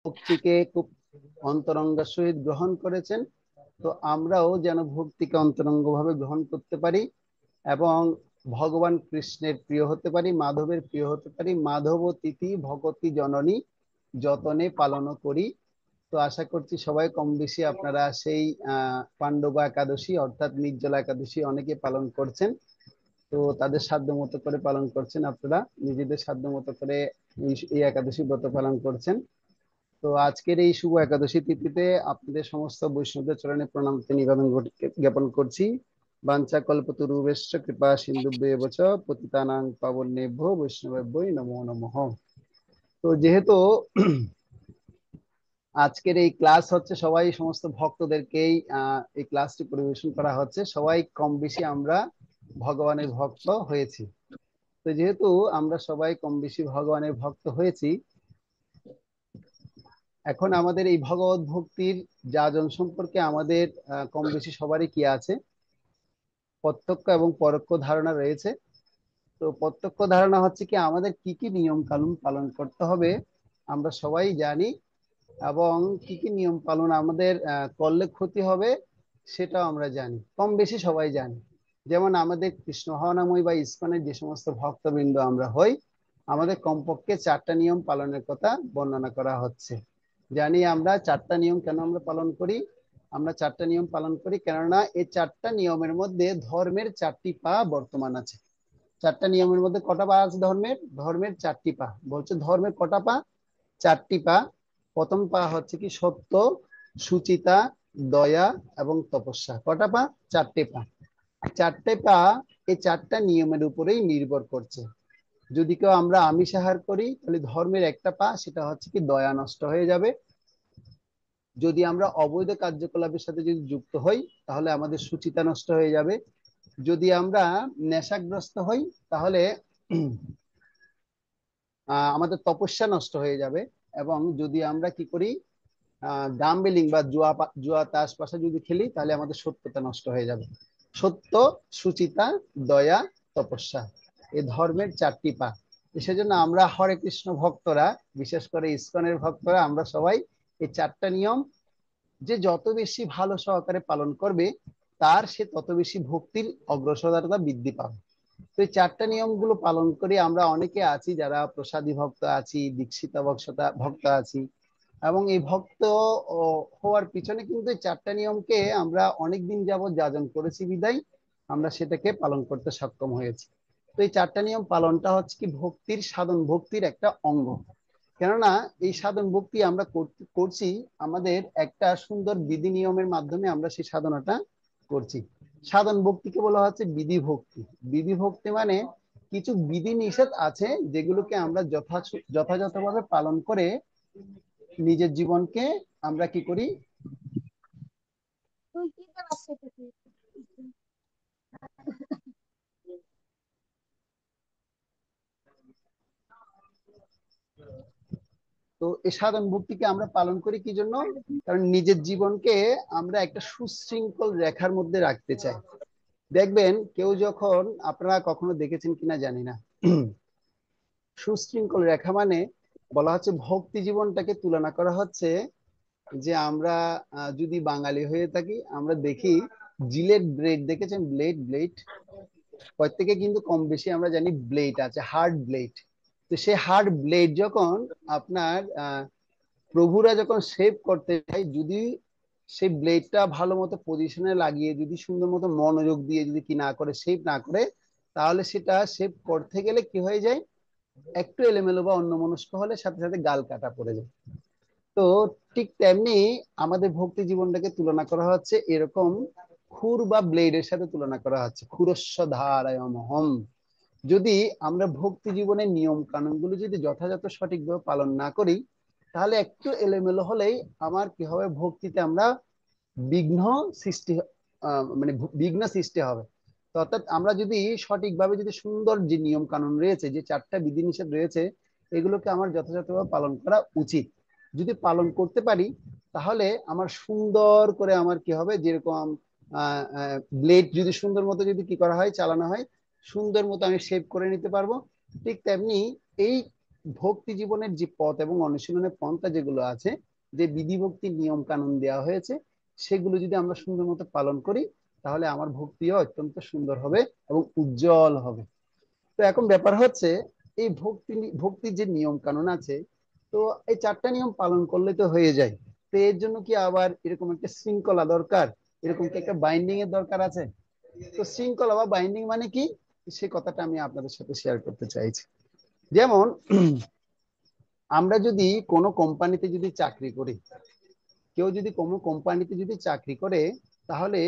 ভক্তিকে খুব অন্তরঙ্গের সহিত গ্রহণ করেছেন। তো আমরাও যেন ভক্তিকে অন্তরঙ্গ ভাবে গ্রহণ করতে পারি এবং ভগবান কৃষ্ণের প্রিয় হতে পারি, মাধবের প্রিয় হতে পারি। মাধব তিথি ভগবতী জননী যতনে পালন করি। তো আশা করছি সবাই কম বেশি আপনারা সেই পাণ্ডবা একাদশী অর্থাৎ নির্জলা একাদশী অনেকে পালন করছেন। তো তাদের সাধ্য মতো করে পালন করছেন, আপনারা নিজেদের সাধ্য মতো করে এই একাদশী ব্রত পালন করছেন। তো আজকের এই শুভ একাদশী তিথিতে আপনাদের সমস্ত বৈষ্ণবদের চরণে প্রণাম নিবেদন জ্ঞাপন করছি। বাঞ্ছা কল্পতরুভ্যশ্চ কৃপা সিন্ধুভ্যেব চ পতিতানাং পাবনেভ্যো বৈষ্ণবেভ্যো নমো নমঃ। তো যেহেতু আজকের এই ক্লাস হচ্ছে সবাই সমস্ত ভক্তদেরকেই এই ক্লাসটি পরিবেশন করা হচ্ছে, সবাই কম বেশি আমরা ভগবানের ভক্ত হয়েছি। তো যেহেতু আমরা সবাই কম বেশি ভগবানের ভক্ত হয়েছি, এখন আমাদের এই ভগবত ভক্তির যাজন সম্পর্কে আমাদের কম বেশি সবারই কি আছে, প্রত্যক্ষ এবং পরোক্ষ ধারণা রয়েছে। তো প্রত্যক্ষ ধারণা হচ্ছে কি আমাদের কি কি নিয়ম কানুন পালন করতে হবে আমরা সবাই জানি, এবং কি কি নিয়ম পালন আমাদের করলে ক্ষতি হবে সেটাও আমরা জানি, কম বেশি সবাই জানি। যেমন আমাদের কৃষ্ণ ভাবনাময় বা ইসকনের যে সমস্ত ভক্তবৃন্দ আমরা হই, আমাদের কমপক্ষে 4টা নিয়ম পালনের কথা বর্ণনা করা হচ্ছে। জানি আমরা 4টা নিয়ম কেন আমরা পালন করি। আমরা 4টা নিয়ম পালন করি কেননা এই 4টা নিয়মের মধ্যে ধর্মের 4টি পা বর্তমান আছে। 4টা নিয়মের মধ্যে কটা পা আছে? ধর্মের ধর্মের 4টি পা। বলছে ধর্মের কটা পা? 4টি পা। প্রথম পা হচ্ছে কি সত্য, সুচিতা, দয়া এবং তপস্যা। কটা পা? 4টে পা। 4টে পা এই 4টা নিয়মের উপরেই নির্ভর করছে। যদি কেউ আমরা আমিষ আহার করি তাহলে ধর্মের একটা পা সেটা হচ্ছে কি দয়া নষ্ট হয়ে যাবে। যদি আমরা অবৈধ কার্যকলাপের সাথে যদি যুক্ত হই তাহলে আমাদের সুচিতা নষ্ট হয়ে যাবে। যদি আমরা নেশাগ্রস্ত হই তাহলে আমাদের তপস্যা নষ্ট হয়ে যাবে। এবং যদি আমরা কি করি, গাম্বেলিং বা জুয়া তাস পাশা যদি খেলি তাহলে আমাদের সত্যতা নষ্ট হয়ে যাবে। সত্য, সুচিতা, দয়া, তপস্যা, এই ধর্মের 4টি পা। সেজন্য আমরা হরে কৃষ্ণ ভক্তরা, বিশেষ করে ইসকনের ভক্তরা, আমরা সবাই এই 4টা নিয়ম যে যত বেশি ভালো সহকারে পালন করবে তার সে তত বেশি ভক্তির অগ্রসরতা বৃদ্ধি পাবে। তো এই 4টা নিয়মগুলো পালন করে আমরা অনেকে আছি যারা প্রসাদী ভক্ত আছি, দীক্ষিত ভক্ত আছি, এবং এই ভক্ত হওয়ার পিছনে কিন্তু এই 4টা নিয়মকে আমরা অনেকদিন যাবৎ যাজন করেছি বিদায় আমরা সেটাকে পালন করতে সক্ষম হয়েছি। তো এই 4টা নিয়ম পালনটা হচ্ছে কি ভক্তির সাধন, ভক্তির একটা অঙ্গ। কেননা এই সাধন ভক্তি আমরা করছি আমাদের একটা সুন্দর বিধি নিয়মের মাধ্যমে আমরা সেই সাধনাটা করছি। সাধন ভক্তিকে বলা হচ্ছে বিধি ভক্তি। বিধি ভক্তি মানে কিছু বিধি নিষেধ আছে যেগুলোকে আমরা যথাযথভাবে পালন করে নিজের জীবনকে আমরা কি করি, তো এই সাধন ভক্তিকে আমরা পালন করি কি জন্য? কারণ নিজের জীবনকে আমরা একটা সুশৃঙ্খল রেখার মধ্যে রাখতে চাই। দেখবেন কেউ যখন, আপনারা কখনো দেখেছেন কিনা জানি না, সুশৃঙ্খল রেখা মানে বলা হচ্ছে ভক্তি জীবনটাকে তুলনা করা হচ্ছে যে আমরা যদি বাঙালি হয়ে থাকি আমরা দেখি জিলেট ব্লেড, দেখেছেন? ব্লেড ব্লেড প্রত্যেকে কিন্তু কম বেশি আমরা জানি ব্লেড আছে, হার্ড ব্লেড। তো সেই হার্ড ব্লেড যখন আপনার প্রভুরা যখন শেভ করতে চায়, যদি সেই ব্লেডটা ভালো মতো পজিশনে লাগিয়ে যদি সুন্দর মতো মনোযোগ দিয়ে যদি কি না করে, শেভ না করে, তাহলে সেটা শেভ করতে গেলে কি হয়ে যায়, একটু এলোমেলো বা অন্যমনস্ক হলে সাথে সাথে গাল কাটা পড়ে যায়। তো ঠিক তেমনি আমাদের ভক্তি জীবনটাকে তুলনা করা হচ্ছে এরকম খুর বা ব্লেডের সাথে তুলনা করা হচ্ছে, খুরস্ব ধারায়মহম। যদি আমরা ভক্তি জীবনের নিয়ম কানুন গুলো যদি যথাযথ সঠিকভাবে পালন না করি তাহলে একটু এলোমেলো হলেই আমার কি হবে, ভক্তিতে আমরা বিঘ্ন সৃষ্টি, মানে বিঘ্ন সৃষ্টি হবে। তো অর্থাৎ আমরা যদি সঠিকভাবে যদি সুন্দর যে নিয়ম কানুন রয়েছে, যে 4টা বিধিনিষেধ রয়েছে, এগুলোকে আমার যথাযথভাবে পালন করা উচিত। যদি পালন করতে পারি তাহলে আমার সুন্দর করে আমার কি হবে, যেরকম ব্লেড যদি সুন্দর মতো যদি কি করা হয়, চালানো হয়, সুন্দর মতো আমি শেপ করে নিতে পারবো। ঠিক তেমনি এই ভক্তি জীবনের যে পথ এবং অনুশীলনের পন্থা যেগুলো আছে, যে বিধিভক্তি নিয়ম কানুন দেওয়া হয়েছে, সেগুলো যদি আমরা সুন্দর মতো পালন করি, তাহলে আমার ভক্তিও অত্যন্ত সুন্দর হবে এবং উজ্জ্বল হবে। তো এখন ব্যাপার হচ্ছে, এই ভক্তির যে নিয়ম কানুন আছে, তো এই 4টা নিয়ম পালন করলে তো হয়ে যায়। তো এর জন্য কি আবার এরকম একটা শৃঙ্খলা দরকার, এরকম কি একটা বাইন্ডিং এর দরকার আছে? তো শৃঙ্খলা বা বাইন্ডিং মানে কি, সে কথাটা আমি আপনাদের সাথে শেয়ার করতে চাইছি। যেমন আমরা যদি কোনো কোম্পানিতে যদি চাকরি করি, কেউ যদি কোনো কোম্পানিতে যদি চাকরি করে, তাহলে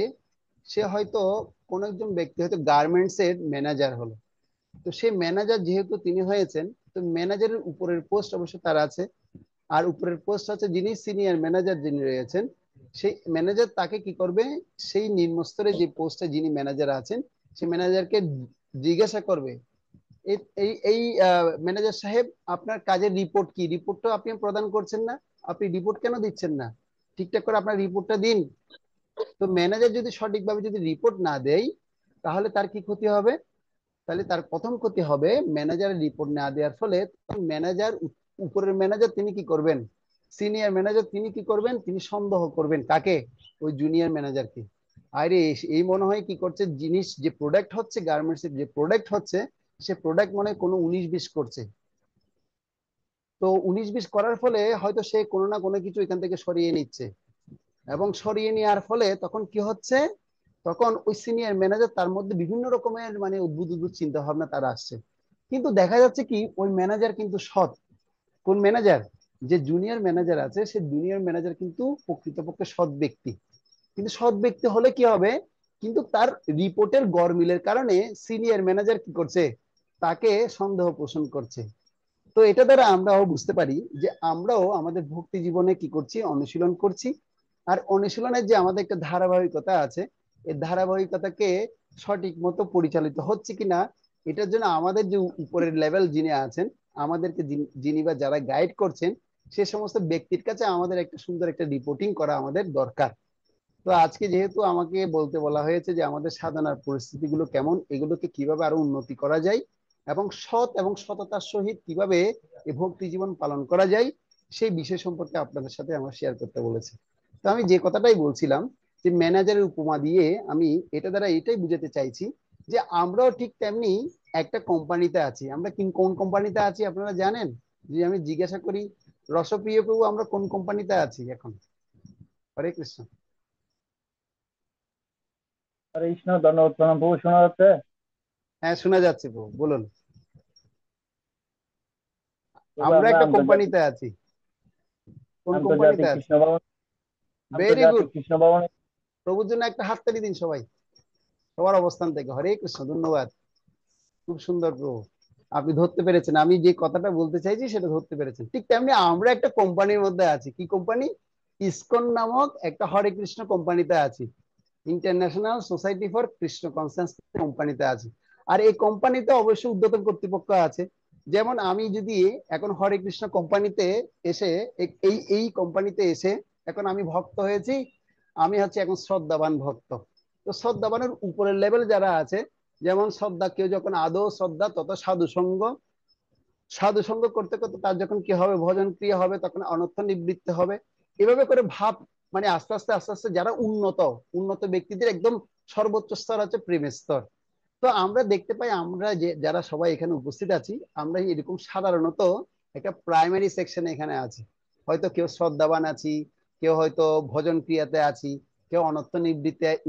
সে হয়তো কোন একজন ব্যক্তি হয়তো গার্মেন্টস এর ম্যানেজার হলো। তো সেই ম্যানেজার যেহেতু তিনি হয়েছেন, তো ম্যানেজারের উপরের পোস্ট অবশ্য তার আছে। আর উপরের পোস্ট হচ্ছে যিনি সিনিয়র ম্যানেজার যিনি রয়েছেন, সেই ম্যানেজার তাকে কি করবে, সেই নিম্ন স্তরে যে পোস্টে যিনি ম্যানেজার আছেন, সেই ম্যানেজারকে জিজ্ঞাসা করবে, এই এই এই ম্যানেজার সাহেব, আপনার কাজের রিপোর্ট কি, রিপোর্টটা আপনি প্রদান করছেন না, আপনি রিপোর্ট কেন দিচ্ছেন না, ঠিকঠাক করে আপনার রিপোর্টটা দিন। তো ম্যানেজার যদি সঠিকভাবে যদি রিপোর্ট না দেয়, তাহলে তার কি ক্ষতি হবে? তাহলে তার প্রথম ক্ষতি হবে, ম্যানেজারের রিপোর্ট না দেওয়ার ফলে ম্যানেজার, উপরের ম্যানেজার তিনি কি করবেন, সিনিয়র ম্যানেজার তিনি কি করবেন, তিনি সন্দেহ করবেন কাকে, ওই জুনিয়র ম্যানেজারকে। আরে এই মনে হয় কি করছে, জিনিস যে প্রোডাক্ট হচ্ছে, গার্মেন্টস এর যে প্রোডাক্ট হচ্ছে, সে প্রোডাক্ট মনে হয় কোনো 19-20 করছে। তো 19-20 করার ফলে হয়তো সে কোনো না কোনো কিছু এখান থেকে সরিয়ে নিচ্ছে, এবং সরিয়ে নেওয়ার ফলে তখন কি হচ্ছে, তখন ওই সিনিয়র ম্যানেজার তার মধ্যে বিভিন্ন রকমের মানে উদ্ভুত উদ্ভুত চিন্তা ভাবনা তার আসছে। কিন্তু দেখা যাচ্ছে কি, ওই ম্যানেজার কিন্তু সৎ। কোন ম্যানেজার? যে জুনিয়র ম্যানেজার আছে, সে জুনিয়র ম্যানেজার কিন্তু প্রকৃতপক্ষে সৎ ব্যক্তি। কিন্তু সৎ ব্যক্তি হলে কি হবে, কিন্তু তার রিপোর্টের গরমিলের কারণে সিনিয়র ম্যানেজার কি করছে, তাকে সন্দেহ পোষণ করছে। তো এটা দ্বারা আমরাও বুঝতে পারি যে আমরাও আমাদের ভক্তি জীবনে কি করছি, অনুশীলন করছি। আর অনুশীলনের যে আমাদের একটা ধারাবাহিকতা আছে, এই ধারাবাহিকতাকে সঠিক মতো পরিচালিত হচ্ছে কিনা, এটার জন্য আমাদের যে উপরের লেভেল যিনি আছেন, আমাদেরকে যিনি বা যারা গাইড করছেন, সে সমস্ত ব্যক্তির কাছে আমাদের একটা সুন্দর একটা রিপোর্টিং করা আমাদের দরকার। তো আজকে যেহেতু আমাকে বলতে বলা হয়েছে যে আমাদের সাধনার পরিস্থিতিগুলো কেমন, এগুলোকে কিভাবে আরো উন্নতি করা যায়, এবং সৎ এবং সততার সহিত কিভাবে এই ভক্তি জীবন পালন করা যায়, সেই বিষয় সম্পর্কে আপনাদের সাথে আমার শেয়ার করতে বলেছে। তো আমি যে কথাটাই বলছিলাম, যে ম্যানেজারের উপমা দিয়ে আমি এটা দ্বারা এটাই বুঝাতে চাইছি, যে আমরাও ঠিক তেমনি একটা কোম্পানিতে আছি। আমরা কোন কোম্পানিতে আছি আপনারা জানেন? যে আমি জিজ্ঞাসা করি, রসপ্রিয় প্রভু, আমরা কোন কোম্পানিতে আছি এখন? হরে কৃষ্ণ। হরে কৃষ্ণ, ধন্যবাদ প্রণাম প্রভু, শোনা যাচ্ছে? হ্যাঁ, শোনা যাচ্ছে প্রভু, বলুন। প্রভু আমরা আমরা একটা কোম্পানিতে আছি। কোন কোম্পানিতে আন্তর্জাতিক আছি? কৃষ্ণ ভবন, ভেরি গুড। আন্তর্জাতিক কৃষ্ণ ভবনে। প্রভুর জন্য একটা হাততালি দিন সবাই, সবার অবস্থান থেকে। হরে কৃষ্ণ, ধন্যবাদ। খুব সুন্দর প্রভু, আপনি ধরতে পেরেছেন, আমি যে কথাটা বলতে চাইছি সেটা ধরতে পেরেছেন। ঠিক তেমনি আমরা একটা কোম্পানির মধ্যে আছি। কি কোম্পানি? ইসকন নামক একটা হরে কৃষ্ণ কোম্পানিতে আছি। International society for Krishna conscious কোম্পানিতে আছি। আর এই কোম্পানিতে অবশ্যই ঊর্ধ্বতন কর্তৃপক্ষ আছে। যেমন আমি যদি এখন হরে কৃষ্ণ কোম্পানিতে এসে, এই এই কোম্পানিতে এসে এখন আমি ভক্ত হয়েছি, আমি হচ্ছে এখন শ্রদ্ধাবান ভক্ত। তো শ্রদ্ধাবানের উপরের লেভেল যারা আছে, যেমন শ্রদ্ধা, কেউ যখন আদৌ শ্রদ্ধা তত সাধু সঙ্গ, সাধু সঙ্গ করতে করতে তার যখন কি হবে, ভজন ক্রিয়া হবে, তখন অনর্থ নিবৃত্তি হবে। এভাবে করে ভাব, মানে আস্তে আস্তে আস্তে আস্তে যারা উন্নত, উন্নত ব্যক্তিদের একদম সর্বোচ্চ স্তর হচ্ছে প্রেমের স্তর। তো আমরা দেখতে পাই, আমরা যে যারা সবাই এখানে উপস্থিত আছি, আমরা এরকম সাধারণত একটা প্রাইমারি সেকশনে এখানে আছি। হয়তো কেউ শ্রদ্ধাবান আছি, কেউ হয়তো ভজন ক্রিয়াতে আছি, কেউ অনর্থ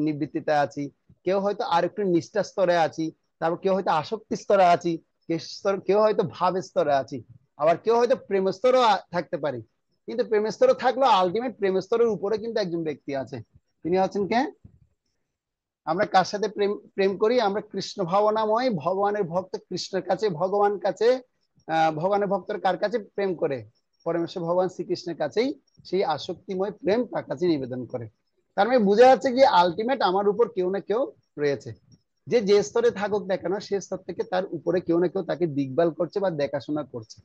নিবৃত্তিতে আছি, কেউ হয়তো আর একটু নিষ্ঠা স্তরে আছি, তারপর কেউ হয়তো আসক্তি স্তরে আছি, কেউ হয়তো ভাব স্তরে আছি, আবার কেউ হয়তো প্রেম স্তরও থাকতে পারে। কিন্তু প্রেম স্তর থাকলেও আলটিমেট প্রেম স্তরের উপরে কিন্তু একজন ব্যক্তি আছে। তিনি হচ্ছেন কে? আমরা কার সাথে প্রেম প্রেম করি? আমরা কৃষ্ণ ভাবনাময় ভগবানের ভক্ত, কৃষ্ণের কাছে, ভগবান কাছে, ভগবানের ভক্তরা কার কাছে প্রেম করে? পরমেশ্বর ভগবান শ্রীকৃষ্ণের কাছেই সেই আসক্তিময় প্রেম তার কাছে নিবেদন করে। তার মানে বোঝা যাচ্ছে যে আলটিমেট আমার উপর কেউ না কেউ রয়েছে। যে যে স্তরে থাকুক না কেন, সে স্তর থেকে তার উপরে কেউ না কেউ তাকে দিকবাল করছে বা দেখাশোনা করছে।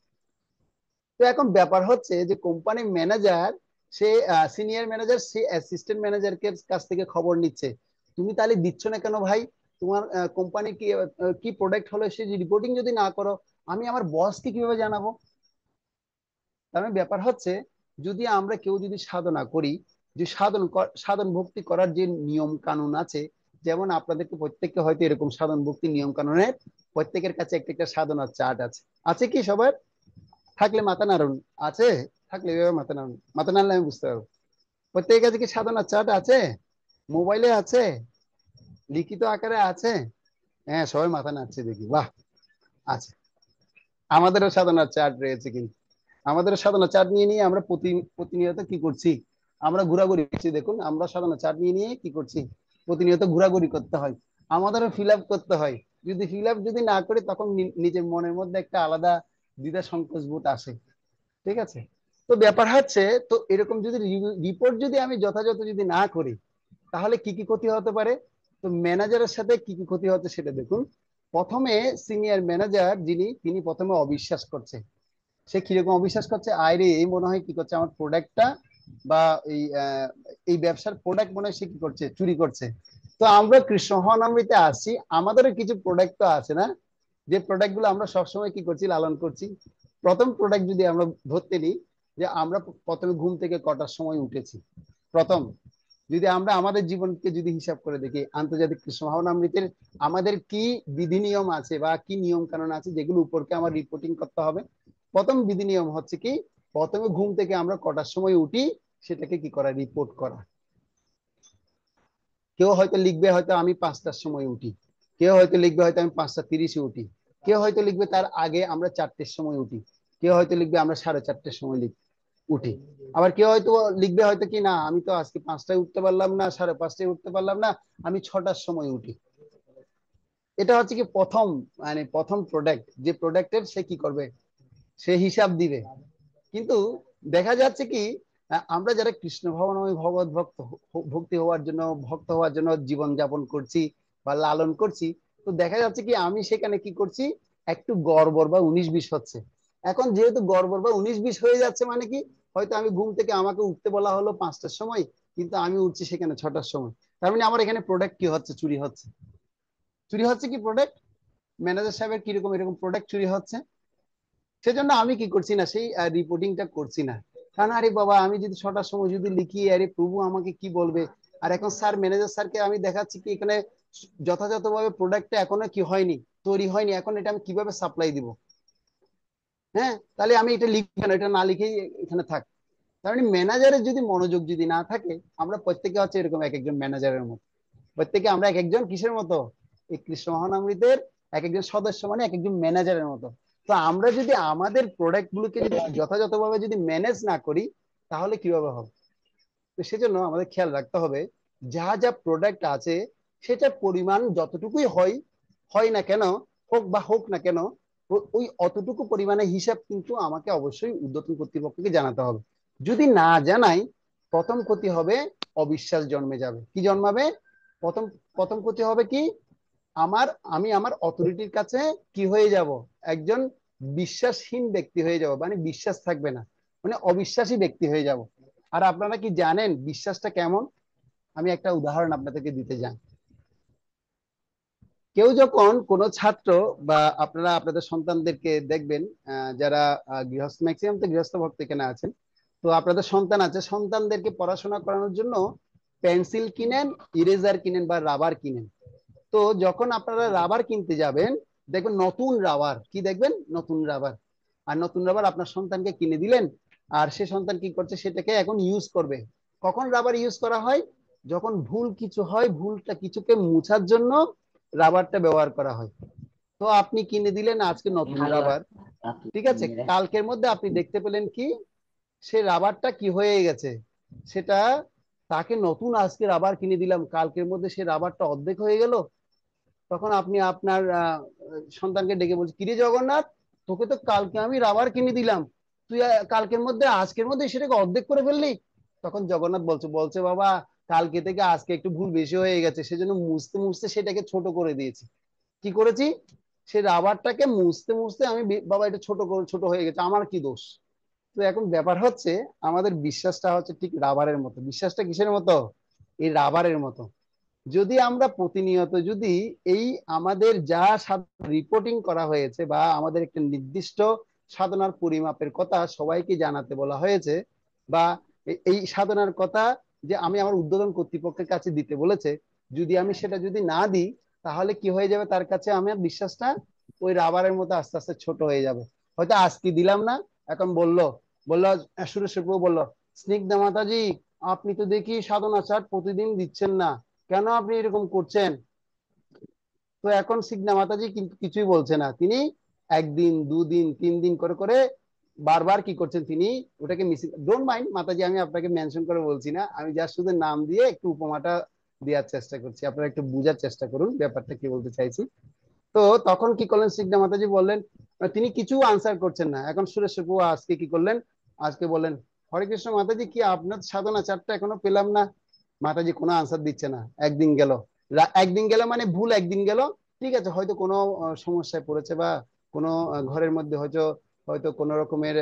তো এখন ব্যাপার হচ্ছে যে কোম্পানির ম্যানেজার, সে সিনিয়র ম্যানেজার, সে অ্যাসিস্ট্যান্ট ম্যানেজারকে কাছ থেকে খবর নিচ্ছে, তুমি তাহলে দিচ্ছ না কেন ভাই? তোমার কোম্পানি কি কি প্রোডাক্ট হলো, সে রিপোর্টিং যদি না করো, আমি আমার বসকে কিভাবে জানাবো? তার মানে ব্যাপার হচ্ছে, যদি আমরা কেউ যদি সাধনা করি, যে সাধন ভক্তি করার যে নিয়ম কানুন আছে, যেমন আপনাদেরকে প্রত্যেককে হয়তো এরকম সাধন ভক্তি নিয়ম কানুনের প্রত্যেকের কাছে একটা একটা সাধনার চার্ট আছে। আছে কি সবার? থাকলে মাথা নাড়ুন। আছে? থাকলে এভাবে মাথা নাড়ুন, মাথা নাড়লে আমি বুঝতে পারবো। প্রত্যেকের কাছে কি সাধনার চার্ট আছে? মোবাইলে আছে? লিখিত আকারে আছে? হ্যাঁ, সবাই মাথা নাড়ছে দেখি, বাহ। আচ্ছা, আমাদেরও সাধনার চার্ট রয়েছে কিন্তু। আমাদের সাধনা চার্ট নিয়ে নিয়ে আমরা প্রতিনিয়ত কি করছি? আমরা ঘোরাঘুরি করছি। দেখুন, আমরা সাধনা চার্ট নিয়ে নিয়ে কি করছি? প্রতিনিয়ত ঘোরাঘুরি করতে হয়, আমাদেরও ফিল আপ করতে হয়। যদি ফিল আপ যদি না করি, তখন নিজের মনের মধ্যে একটা আলাদা দ্বিধা সংকোচ বোধ আসে। ঠিক আছে? তো ব্যাপার হচ্ছে, তো এরকম যদি রিপোর্ট যদি আমি যথাযথ যদি না করি, তাহলে কি কি ক্ষতি হতে পারে? তো ম্যানেজারের সাথে কি কি ক্ষতি হচ্ছে সেটা দেখুন। প্রথমে সিনিয়র ম্যানেজার যিনি, তিনি প্রথমে অবিশ্বাস করছে। সে কিরকম অবিশ্বাস করছে? আয়রে, এই মনে হয় কি করছে, আমার প্রোডাক্টটা বা এই এই ব্যবসার প্রোডাক্ট মনে হয় সে কি করছে, চুরি করছে। তো আমরা কৃষ্ণ হরনামৃতে আসছি, আমাদেরও কিছু প্রোডাক্ট তো আছে না, যে প্রোডাক্ট গুলো আমরা সবসময় কি করছি, লালন করছি। প্রথম প্রোডাক্ট যদি আমরা ধরতে নিই, যে আমরা প্রথমে ঘুম থেকে কটার সময় উঠেছি, প্রথম যদি আমরা আমাদের জীবনকে যদি হিসাব করে দেখি, আন্তর্জাতিক কৃষ্ণ ভাবনামৃতের আমাদের কি বিধি নিয়ম আছে বা কি নিয়ম কানুন আছে, যেগুলো উপরকে আমার রিপোর্টিং করতে হবে। প্রথম বিধি নিয়ম হচ্ছে কি, প্রথমে ঘুম থেকে আমরা কটার সময় উঠি সেটাকে কি করা, রিপোর্ট করা। কেউ হয়তো লিখবে হয়তো আমি 5টার সময় উঠি, কেউ হয়তো লিখবে হয়তো আমি 5টা 30-এ উঠি, কেউ হয়তো লিখবে তার আগে আমরা 4টের সময় উঠি, কেউ হয়তো লিখবে আমরা 4:30-এর সময় উঠি। আবার কেউ হয়তো লিখবে হয়তো কি না, আমি তো আজকে 5টায় উঠতে পারলাম না, 5:30-এ উঠতে পারলাম না, আমি 6টার সময় উঠি। এটা হচ্ছে কি প্রথম, মানে প্রথম প্রোডাক্ট, যে প্রোডাক্টের সে কি করবে, সে হিসাব দিবে। কিন্তু দেখা যাচ্ছে কি, আমরা যারা কৃষ্ণ ভাবনাময় ভগবত ভক্তি হওয়ার জন্য, ভক্ত হওয়ার জন্য জীবন যাপন করছি বা লালন করছি, তো দেখা যাচ্ছে কি আমি সেখানে কি করছি, একটু গড়বড় বা 19-20 হচ্ছে। এখন যেহেতু গড়বড় বা 19-20 হয়ে যাচ্ছে, মানে কি, হয়তো আমি ঘুম থেকে আমাকে উঠতে বলা হলো 5টার সময়, কিন্তু আমি উঠছি সেখানে 6টার সময়। তার মানে আমার এখানে প্রোডাক্ট কি হচ্ছে, চুরি হচ্ছে। চুরি হচ্ছে কি প্রোডাক্ট? ম্যানেজার সাহেবের কিরকম এরকম প্রোডাক্ট চুরি হচ্ছে। সেজন্য আমি কি করছি না, সেই রিপোর্টিংটা করছি না। কারণ আরে বাবা, আমি যদি 6টার সময় যদি লিখি, আরে প্রভু আমাকে কি বলবে। আর এখন স্যার, ম্যানেজার স্যারকে আমি দেখাচ্ছি কি এখানে যথাযথভাবে প্রোডাক্টটা এখনো কি হয়নি, তৈরি হয়নি, এখন এটা আমি কিভাবে সাপ্লাই দিব। হ্যাঁ, তাহলে আমি এটা লিখবো না, এটা না লিখেই এখানে থাক। তার মানে ম্যানেজারের যদি মনোযোগ যদি না থাকে, আমরা প্রত্যেকে হচ্ছে এরকম এক একজন ম্যানেজারের মতো। প্রত্যেকে আমরা এক একজন কিসের মতো, এই কৃষ্ণ মহানামৃতের এক একজন সদস্য, মানে এক একজন ম্যানেজারের মতো। তো আমরা যদি আমাদের প্রোডাক্ট গুলোকে যদি যথাযথভাবে যদি ম্যানেজ না করি, তাহলে কিভাবে হবে? তো সেজন্য আমাদের খেয়াল রাখতে হবে, যা যা প্রোডাক্ট আছে সেটার পরিমাণ যতটুকুই হয়, হয় না কেন, হোক বা হোক না কেন, ওই অতটুকু পরিমাণে হিসাব কিন্তু আমাকে অবশ্যই ঊর্ধ্বতন কর্তৃপক্ষকে জানাতে হবে। যদি না জানাই, প্রথম ক্ষতি হবে, অবিশ্বাস জন্মে যাবে। কি জন্মাবে? প্রথম প্রথম ক্ষতি হবে কি, আমার আমি আমার অথরিটির কাছে কি হয়ে যাব, একজন বিশ্বাসহীন ব্যক্তি হয়ে যাব, মানে বিশ্বাস থাকবে না, মানে অবিশ্বাসী ব্যক্তি হয়ে যাব। আর আপনারা কি জানেন বিশ্বাসটা কেমন? আমি একটা উদাহরণ আপনাদেরকে দিতে চাই। কেউ যখন কোনো ছাত্র বা আপনারা আপনাদের সন্তানদেরকে দেখবেন, যারা গৃহস্থ, ম্যাক্সিমাম তো গৃহস্থ ভক্ত এখানে আছেন, তো আপনাদের সন্তান আছে, সন্তানদেরকে পড়াশোনা করানোর জন্য পেন্সিল কিনেন, ইরেজার কিনেন বা রাবার কিনেন। তো যখন আপনারা রাবার কিনতে যাবেন, দেখবেন নতুন রাবার, কি দেখবেন, নতুন রাবার। আর নতুন রাবার আপনার সন্তানকে কিনে দিলেন, আর সে সন্তান কি করছে, সেটাকে এখন ইউজ করবে। কখন রাবার ইউজ করা হয়? যখন ভুল কিছু হয়, ভুলটা কিছুকে মুছার জন্য রাবারটা ব্যবহার করা হয়। তো আপনি কিনে দিলেন আজকে নতুন রাবার, ঠিক আছে, কালকের মধ্যে আপনি দেখতে পেলেন কি, সে রাবারটা কি হয়ে গেছে, সেটা, তাকে নতুন আজকে রাবার কিনে দিলাম, কালকের মধ্যে সে রাবারটা অর্ধেক হয়ে গেল। তখন আপনি আপনার সন্তানকে ডেকে বলছেন, কিরে জগন্নাথ, তোকে তো কালকে আমি রাবার কিনে দিলাম, তুই কালকের মধ্যে আজকের মধ্যে সেটাকে অর্ধেক করে ফেললি। তখন জগন্নাথ বলছে বলছে বাবা, কালকে থেকে আজকে একটু ভুল বেশি হয়ে গেছে, সেজন্য মুছতে মুছতে সেটাকে ছোট করে দিয়েছি। কি করেছি, সে রাবারটাকে মুছতে মুছতে আমি বাবা এটা ছোট ছোট হয়ে গেছে, আমার কি দোষ? তো এখন ব্যাপার হচ্ছে, আমাদের বিশ্বাসটা হচ্ছে ঠিক রাবারের মতো। বিশ্বাসটা কিসের মতো? এই রাবারের মতো। যদি আমরা প্রতিনিয়ত যদি এই আমাদের যা রিপোর্টিং করা হয়েছে বা আমাদের একটা নির্দিষ্ট সাধনার পরিমাপের কথা সবাইকে জানাতে বলা হয়েছে, বা এই সাধনার কথা যে আমি আমার ঊর্ধ্বতন কর্তৃপক্ষের কাছে দিতে বলেছে, যদি আমি সেটা যদি না দিই তাহলে কি হয়ে যাবে, তার কাছে আমার বিশ্বাসটা ওই রাবারের মতো আস্তে আস্তে ছোট হয়ে যাবে। হয়তো আজকে দিলাম না, এখন বললো বললো সুরেশ প্রভু বললো, স্নিগ্ধা মাতাজি আপনি তো দেখি সাধনা চার্ট প্রতিদিন দিচ্ছেন না, কেন আপনি এরকম করছেন? তো এখন সিগনা মাতাজি কিন্তু কিছুই বলছে না, তিনি একদিন দুদিন তিন দিন করে করে বারবার কি করছেন, তিনি ওটাকে মিস, ডোন্ট মাইন্ড মাতাজি, আমি আপনাকে মেনশন করে বলছি না, আমি জাস্ট শুধু নাম দিয়ে একটু উপমাটা দেওয়ার চেষ্টা করছি, আপনারা একটু বোঝার চেষ্টা করুন ব্যাপারটা কি বলতে চাইছি। তো তখন কি করলেন, সিগনা মাতাজি বললেন, তিনি কিছু আনসার করছেন না। এখন সুরেশ প্রভু আজকে কি করলেন, আজকে বললেন, হরে কৃষ্ণ মাতাজি কি আপনার সাধনা চারটা এখনো পেলাম না। মাতাজি কোনো আনসার দিচ্ছে না। একদিন গেল, একদিন গেল মানে ভুল একদিন গেল, ঠিক আছে, হয়তো কোনো সমস্যায় পড়েছে, বা কোনো ঘরের মধ্যে হয়তো হয়তো কোনো রকমের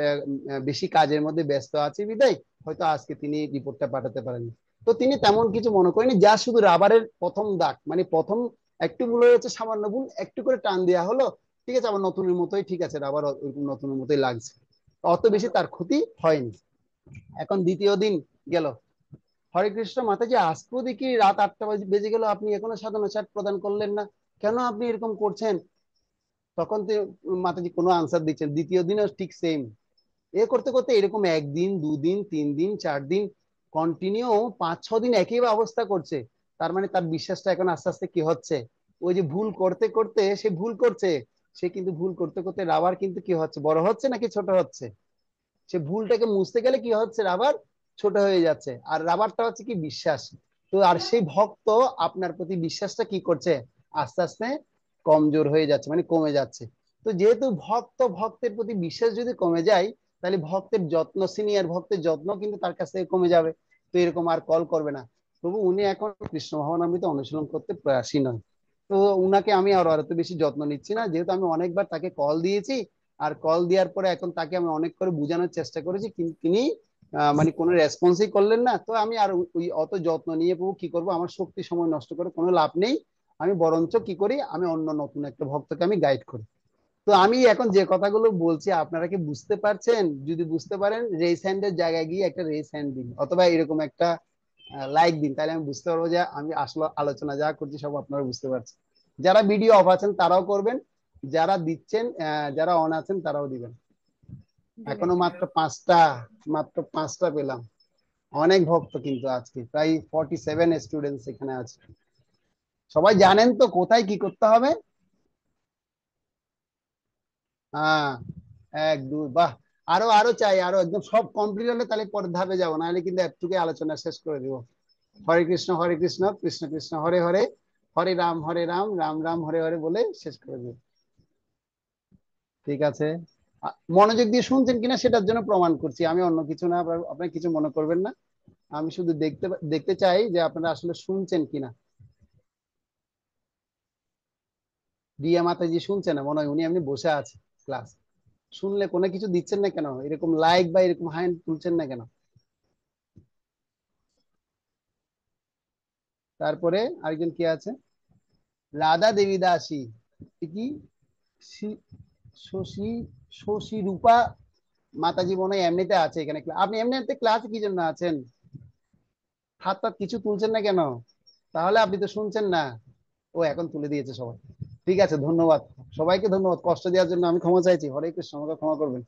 বেশি কাজের মধ্যে ব্যস্ত আছে বিদায় হয়তো আজকে তিনি রিপোর্টটা পাঠাতে পারেননি। তো তিনি তেমন কিছু মনে করেনি, যা শুধু রাবারের প্রথম দাগ, মানে প্রথম একটু ভুল হয়েছে, সামান্য ভুল, একটু করে টান দেওয়া হলো, ঠিক আছে, আবার নতুনের মতোই, ঠিক আছে, রাবার নতুনের মতোই লাগছে, অত বেশি তার ক্ষতি হয়নি। এখন দ্বিতীয় দিন গেল, হরে কৃষ্ণ মাতাজি আজকেও দেখি রাত 8টা বেজে গেল, আপনি এখনো সাধনা চার্ট প্রদান করলেন না, কেন আপনি এরকম করছেন? তখন তো মাতাজি কোনো আনসার দিচ্ছেন, দ্বিতীয় দিনও ঠিক সেম। এ করতে করতে এরকম একদিন দুদিন তিন দিন চার দিন কন্টিনিউ 5-6 দিন একই অবস্থা করছে। তার মানে তার বিশ্বাসটা এখন আস্তে আস্তে কি হচ্ছে, ওই যে ভুল করতে করতে সে ভুল করছে, সে কিন্তু ভুল করতে করতে রাবার কিন্তু কি হচ্ছে, বড় হচ্ছে নাকি ছোট হচ্ছে? সে ভুলটাকে মুছতে গেলে কি হচ্ছে, রাবার ছোট হয়ে যাচ্ছে, আর রাবারটা হচ্ছে কি বিশ্বাস। তো আর সেই ভক্ত আপনার প্রতি বিশ্বাসটা কি করছে, আস্তে আস্তে কমজোর হয়ে যাচ্ছে, মানে কমে যাচ্ছে। তো যেহেতু ভক্ত ভক্তের প্রতি বিশ্বাস যদি কমে যায়, তাহলে ভক্তের যত্ন, সিনিয়র ভক্তের যত্ন কিন্তু তার কাছ থেকে কমে যাবে, তো এরকম আর কল করবে না। তবু উনি এখন কৃষ্ণ ভবনামৃত অনুশীলন করতে প্রয়াসী নয়। তো উনাকে আমি আর এত বেশি যত্ন নিচ্ছি না, যেহেতু আমি অনেকবার তাকে কল দিয়েছি, আর কল দেওয়ার পরে এখন তাকে আমি অনেক করে বোঝানোর চেষ্টা করেছি, কিন্তু তিনি মানে কোনো রেসপন্সই করলেন না। তো আমি আর ওই অত যত্ন নিয়ে প্রভু কি করব, আমার শক্তি সময় নষ্ট করে কোনো লাভ নেই, আমি বরঞ্চ কি করি, আমি অন্য নতুন একটা ভক্তকে আমি গাইড করি। তো আমি এখন যে কথাগুলো বলছি আপনারা কি বুঝতে পারছেন? যদি বুঝতে পারেন রেস হ্যান্ডের জায়গায় গিয়ে একটা রেস হ্যান্ড দিন, অথবা এরকম একটা লাইক দিন, তাহলে আমি বুঝতে পারবো যে আমি আসলে আলোচনা যা করছি সব আপনারা বুঝতে পারছেন। যারা ভিডিও অফ আছেন তারাও করবেন, যারা দিচ্ছেন যারা অন আছেন তারাও দিবেন। এখনো মাত্র পাঁচটা পেলাম। অনেক ভক্ত কিন্তু আজকে প্রায় 47 স্টুডেন্টস এখানে আছে। সবাই জানেন তো কোথায় কি করতে হবে? হ্যাঁ, এক দুই, বাহ, আরো আরো চাই, আরো একদম সব কমপ্লিট হলে তাহলে পরের ধাপে যাবো, নাহলে কিন্তু একটুকে আলোচনা শেষ করে দিব। হরে কৃষ্ণ কৃষ্ণ কৃষ্ণ হরে হরে, হরে রাম রাম রাম হরে হরে বলে শেষ করে দিব। ঠিক আছে, মনোযোগ দিয়ে শুনছেন কিনা সেটার জন্য প্রমাণ করছি, আমি অন্য কিছু না, আপনি কিছু মনে করবেন না। আমি শুধু দেখতে দেখতে চাই যে আপনারা আসলে শুনছেন কিনা। রিয়া মাতাজি শুনছেন না মনে হয়, উনি এমনি বসে আছে ক্লাস, শুনলে কোনো কিছু দিচ্ছেন না কেন, এরকম লাইক বা এরকম হ্যান্ড তুলছেন না কেন? তারপরে আরেকজন কি আছে, রাধা দেবী দাসী, কি শি- শশী শশী রূপা মাতাজি মনে হয় এমনিতে আছে এখানে। আপনি এমনিতে ক্লাসে কি জন্য আছেন? হাত টাত কিছু তুলছেন না কেন? তাহলে আপনি তো শুনছেন না। ও এখন তুলে দিয়েছে সবাই, ঠিক আছে, ধন্যবাদ সবাইকে, ধন্যবাদ, কষ্ট দেওয়ার জন্য আমি ক্ষমা চাইছি, হরে কৃষ্ণ, আমাকে ক্ষমা করবেন।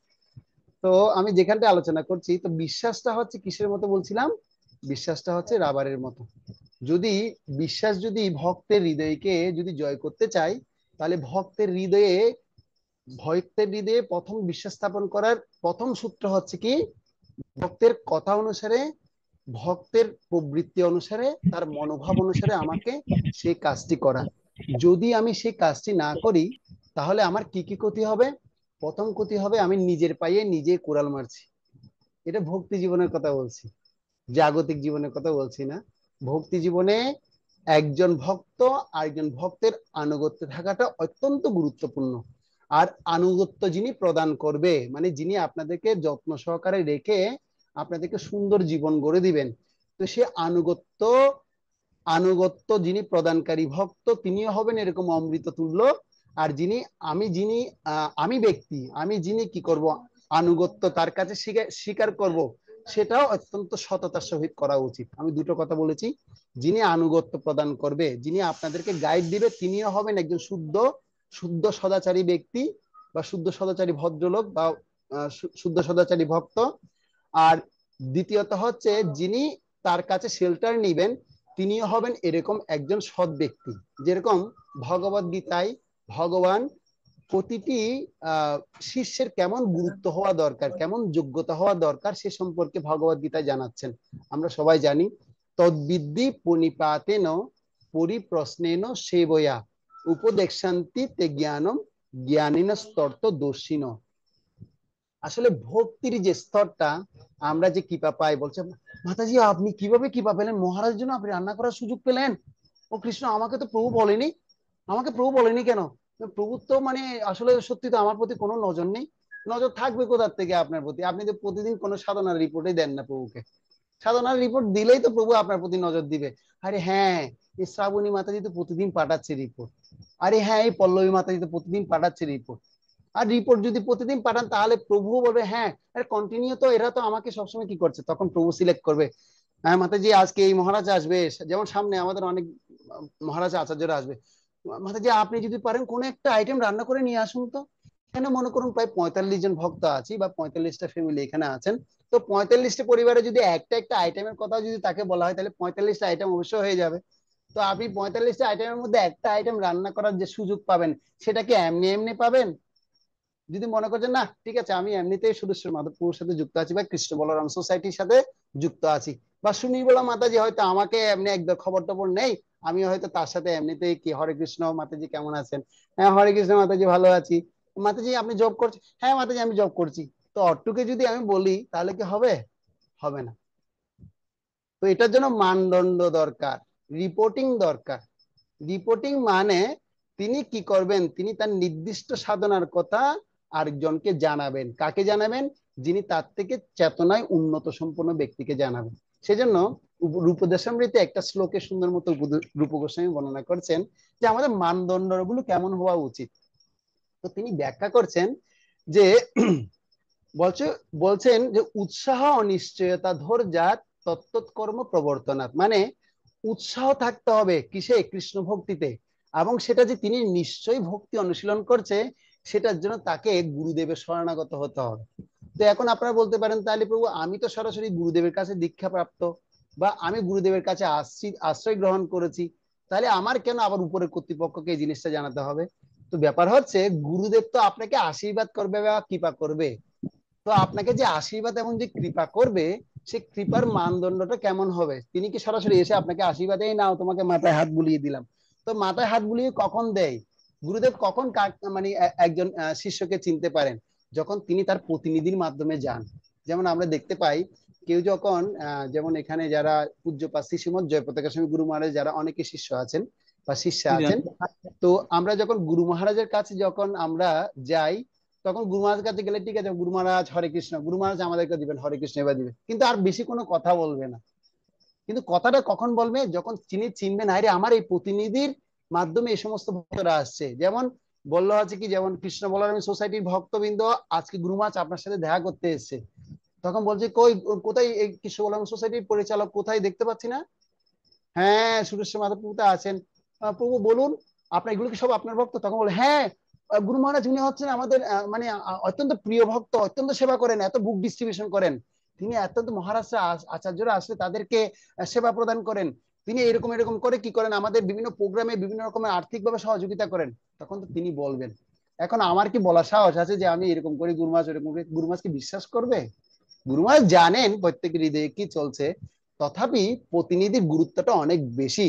তো আমি যেখানটা আলোচনা করছি, তো বিশ্বাসটা হচ্ছে কিসের মতো বলছিলাম, বিশ্বাসটা হচ্ছে রাবারের মতো। যদি বিশ্বাস যদি ভক্তের হৃদয়কে যদি জয় করতে চাই, তাহলে ভক্তের হৃদয়ে প্রথম বিশ্বাস স্থাপন করার প্রথম সূত্র হচ্ছে কি, ভক্তের কথা অনুসারে, ভক্তের প্রবৃত্তি অনুসারে, তার মনোভাব অনুসারে আমাকে সেই কাজটি করা। যদি আমি সেই কাজটি না করি তাহলে আমার কি কি ক্ষতি হবে? প্রথম ক্ষতি হবে, আমি নিজের পায়ে নিজে কোড়াল মারছি। এটা ভক্তি জীবনের কথা বলছি, জাগতিক জীবনের কথা বলছি না। ভক্তি জীবনে একজন ভক্ত আরেকজন ভক্তের আনুগত্যে থাকাটা অত্যন্ত গুরুত্বপূর্ণ। আর আনুগত্য যিনি প্রদান করবে, মানে যিনি আপনাদেরকে যত্ন সহকারে রেখে আপনাদেরকে সুন্দর জীবন গড়ে দিবেন, তো সে আনুগত্য আনুগত্য যিনি প্রদানকারী ভক্ত তিনিও হবেন এরকম অমৃত তুল্য, আর আমি ব্যক্তি, আমি যিনি কি করব, আনুগত্য তার কাছে স্বীকার করব, সেটাও অত্যন্ত সততার সহিত করা উচিত। আমি দুটো কথা বলেছি, যিনি আনুগত্য প্রদান করবে, যিনি আপনাদেরকে গাইড দিবে, তিনিও হবেন একজন শুদ্ধ শুদ্ধ সদাচারী ব্যক্তি বা শুদ্ধ সদাচারী ভদ্রলোক বা শুদ্ধ সদাচারী ভক্ত। আর দ্বিতীয়ত হচ্ছে, যিনি তার কাছে শেল্টার নিবেন, তিনিও হবেন এরকম একজন সৎ ব্যক্তি। যেরকম ভগবদ গীতায় ভগবান প্রতিটি শিষ্যের কেমন গুরুত্ব হওয়া দরকার, কেমন যোগ্যতা হওয়া দরকার, সে সম্পর্কে ভগবদ গীতায় জানাচ্ছেন। আমরা সবাই জানি, তদ্বিদ্যি পণিপাতেন পরিপ্রশ্নেন সেবয়া উপদেশান্তি তে জ্ঞানম জ্ঞানিন স্তর্ত দর্শিন। আসলে ভক্তির যে স্তরটা, আমরা যে কৃপা পাই, বলছে মাতাজি আপনি কিভাবে কৃপা পেলেন, মহারাজের জন্য আপনি রান্না করার সুযোগ পেলেন। ও কৃষ্ণ, আমাকে তো প্রভু বলেনি, আমাকে প্রভু বলেনি কেন? প্রভু তো মানে আসলে সত্যি তো আমার প্রতি কোনো নজর নেই। নজর থাকবে কোথার থেকে আপনার প্রতি? আপনি তো প্রতিদিন কোনো সাধনার রিপোর্টই দেন না প্রভুকে। সাধনার রিপোর্ট দিলেই তো প্রভু আপনার প্রতি নজর দিবে। আরে হ্যাঁ, এই শ্রাবণী মাতাজি তো প্রতিদিন পাঠাচ্ছে রিপোর্ট। আরে হ্যাঁ, এই পল্লবী মাতাজি তো প্রতিদিন পাঠাচ্ছে রিপোর্ট। আর রিপোর্ট যদি প্রতিদিন পাঠান, তাহলে প্রভুও বলবে হ্যাঁ, আরে কন্টিনিউ তো, এরা তো আমাকে সবসময় কি করছে। তখন প্রভু সিলেক্ট করবে, হ্যাঁ মাতাজি আজকে এই মহারাজ আসবে, যেমন সামনে আমাদের অনেক মহারাজ আচার্যরা আসবে। মাতাজি আপনি যদি পারেন কোন একটা আইটেম রান্না করে নিয়ে আসুন তো। এখানে মনে করুন প্রায় 45 জন ভক্ত আছি বা 45টা ফ্যামিলি এখানে আছেন। তো 45টা পরিবারে যদি একটা একটা আইটেমের কথা যদি তাকে বলা হয়, তাহলে 45টা আইটেম অবশ্যই হয়ে যাবে। তো আপনি 45টা আইটেমের মধ্যে একটা আইটেম রান্না করার যে সুযোগ পাবেন, সেটা কি এমনি এমনি পাবেন? যদি মনে করছেন না ঠিক আছে, আমি এমনিতেই সুরেশ্বর মাধবপুরের সাথে যুক্ত আছি বা কৃষ্ণ বলরাম সোসাইটির সাথে যুক্ত আছি, বা সুনির্মলা মাতাজি হয়তো আমাকে এমনি একদম খবর টবর নেই, আমি হয়তো তার সাথে এমনিতেই কি হরে কৃষ্ণ মাতাজি কেমন আছেন, হ্যাঁ হরে কৃষ্ণ মাতাজি ভালো আছি, মাতাজি আপনি জব করছেন, হ্যাঁ মাতাজি আমি জব করছি, তো অট্টুকে যদি আমি বলি তাহলে কি হবে? হবে না। তো এটার জন্য মানদণ্ড দরকার, রিপোর্টিং দরকার। রিপোর্টিং মানে তিনি কি করবেন, তিনি তার নির্দিষ্ট সাধনার কথা আরেকজনকে জানাবেন। কাকে জানাবেন? যিনি তার থেকে চেতনায় উন্নত সম্পন্ন ব্যক্তিকে জানাবেন। সেজন্য রূপদেশামৃতে একটা শ্লোকে সুন্দর মতো রূপ গোস্বামী বর্ণনা করছেন যে আমাদের মানদণ্ডগুলো কেমন হওয়া উচিত। তো তিনি ব্যাখ্যা করছেন যে বলছে বলছেন যে উৎসাহ অনিশ্চয়তা ধৈর্যাত তত্তৎকর্ম প্রবর্তনাৎ, মানে উৎসাহ থাকতে হবে কিসে? কৃষ্ণ ভক্তিতে। এবং সেটা যে তিনি নিশ্চয়ই ভক্তি অনুশীলন করছে, সেটার জন্য তাকে গুরুদেবের শরণাগত হতে হবে। তো এখন আপনারা বলতে পারেন, তাহলে প্রভু আমি তো সরাসরি গুরুদেবের কাছে দীক্ষা প্রাপ্ত, বা আমি গুরুদেবের কাছে আসছি, আশ্রয় গ্রহণ করেছি, তাহলে আমার কেন আবার উপরের কর্তৃপক্ষকে এই জিনিসটা জানাতে হবে? তো ব্যাপার হচ্ছে, গুরুদেব তো আপনাকে আশীর্বাদ করবে বা কৃপা করবে। তো আপনাকে যে আশীর্বাদ এবং যে কৃপা করবে, সে কৃপার মানদণ্ডটা কেমন হবে? তিনি কি সরাসরি এসে আপনাকে আশীর্বাদ, এই নাও তোমাকে মাথায় হাত বুলিয়ে দিলাম? তো মাথায় হাত বুলিয়ে কখন দেয়? গুরুদেব কখন মানে একজন শিষ্যকে চিনতে পারেন? যখন তিনি তার প্রতিনিধির মাধ্যমে যান। যেমন আমরা দেখতে পাই, কেউ যখন যেমন এখানে যারা পূজ্যপাদ শ্রীমৎ জয়প্রতাকা স্বামী গুরু মহারাজ যারা অনেকে শিষ্য আছেন বা শিষ্যা আছেন, তো আমরা যখন গুরু মহারাজের কাছে যখন আমরা যাই, তখন গুরু মহারাজের কাছে গেলে ঠিক আছে, গুরু মহারাজ হরে কৃষ্ণ, গুরু মহারাজ আমাদেরকে দিবেন হরে কৃষ্ণ এবার দিবে, কিন্তু আর বেশি কোনো কথা বলবে না। কিন্তু কথাটা কখন বলবে? যখন তিনি চিনবেন আরে আমার এই প্রতিনিধির মাধ্যমে এই সমস্ত ভক্তরা আসছে। যেমন বললো আছে কি, যেমন কৃষ্ণ বলরাম সোসাইটির ভক্তবৃন্দ আজকে গুরু মহারাজ আপনার সাথে দেখা করতে এসছে, তখন বলছে কই, কোথায় এই কৃষ্ণ বলরাম সোসাইটির পরিচালক কোথায়, দেখতে পাচ্ছি না। হ্যাঁ সুরেশ্বর মাধবপুরতে আছেন, প্রভু বলুন আপনার এগুলো কি সব আপনার ভক্ত? তখন বলে হ্যাঁ, গুরু মহারাজ উনি হচ্ছেন আমাদের মানে অত্যন্ত প্রিয় ভক্ত, অত্যন্ত সেবা করেন, এত বুক ডিস্ট্রিবিউশন করেন, তিনি অত্যন্ত মহারাষ্ট্র আচার্যরা আসলে তাদেরকে সেবা প্রদান করেন, তিনি এরকম এরকম করে কি করেন, আমাদের বিভিন্ন প্রোগ্রামে বিভিন্ন রকমের আর্থিকভাবে সহযোগিতা করেন। তখন তো তিনি বলবেন। এখন আমার কি বলা সাহস আছে যে আমি এরকম করি, গুরু মহারাজ এরকম করি? গুরু মহারাজ কি বিশ্বাস করবে? গুরু মহারাজ জানেন প্রত্যেকের হৃদয়ে কি চলছে, তথাপি প্রতিনিধির গুরুত্বটা অনেক বেশি।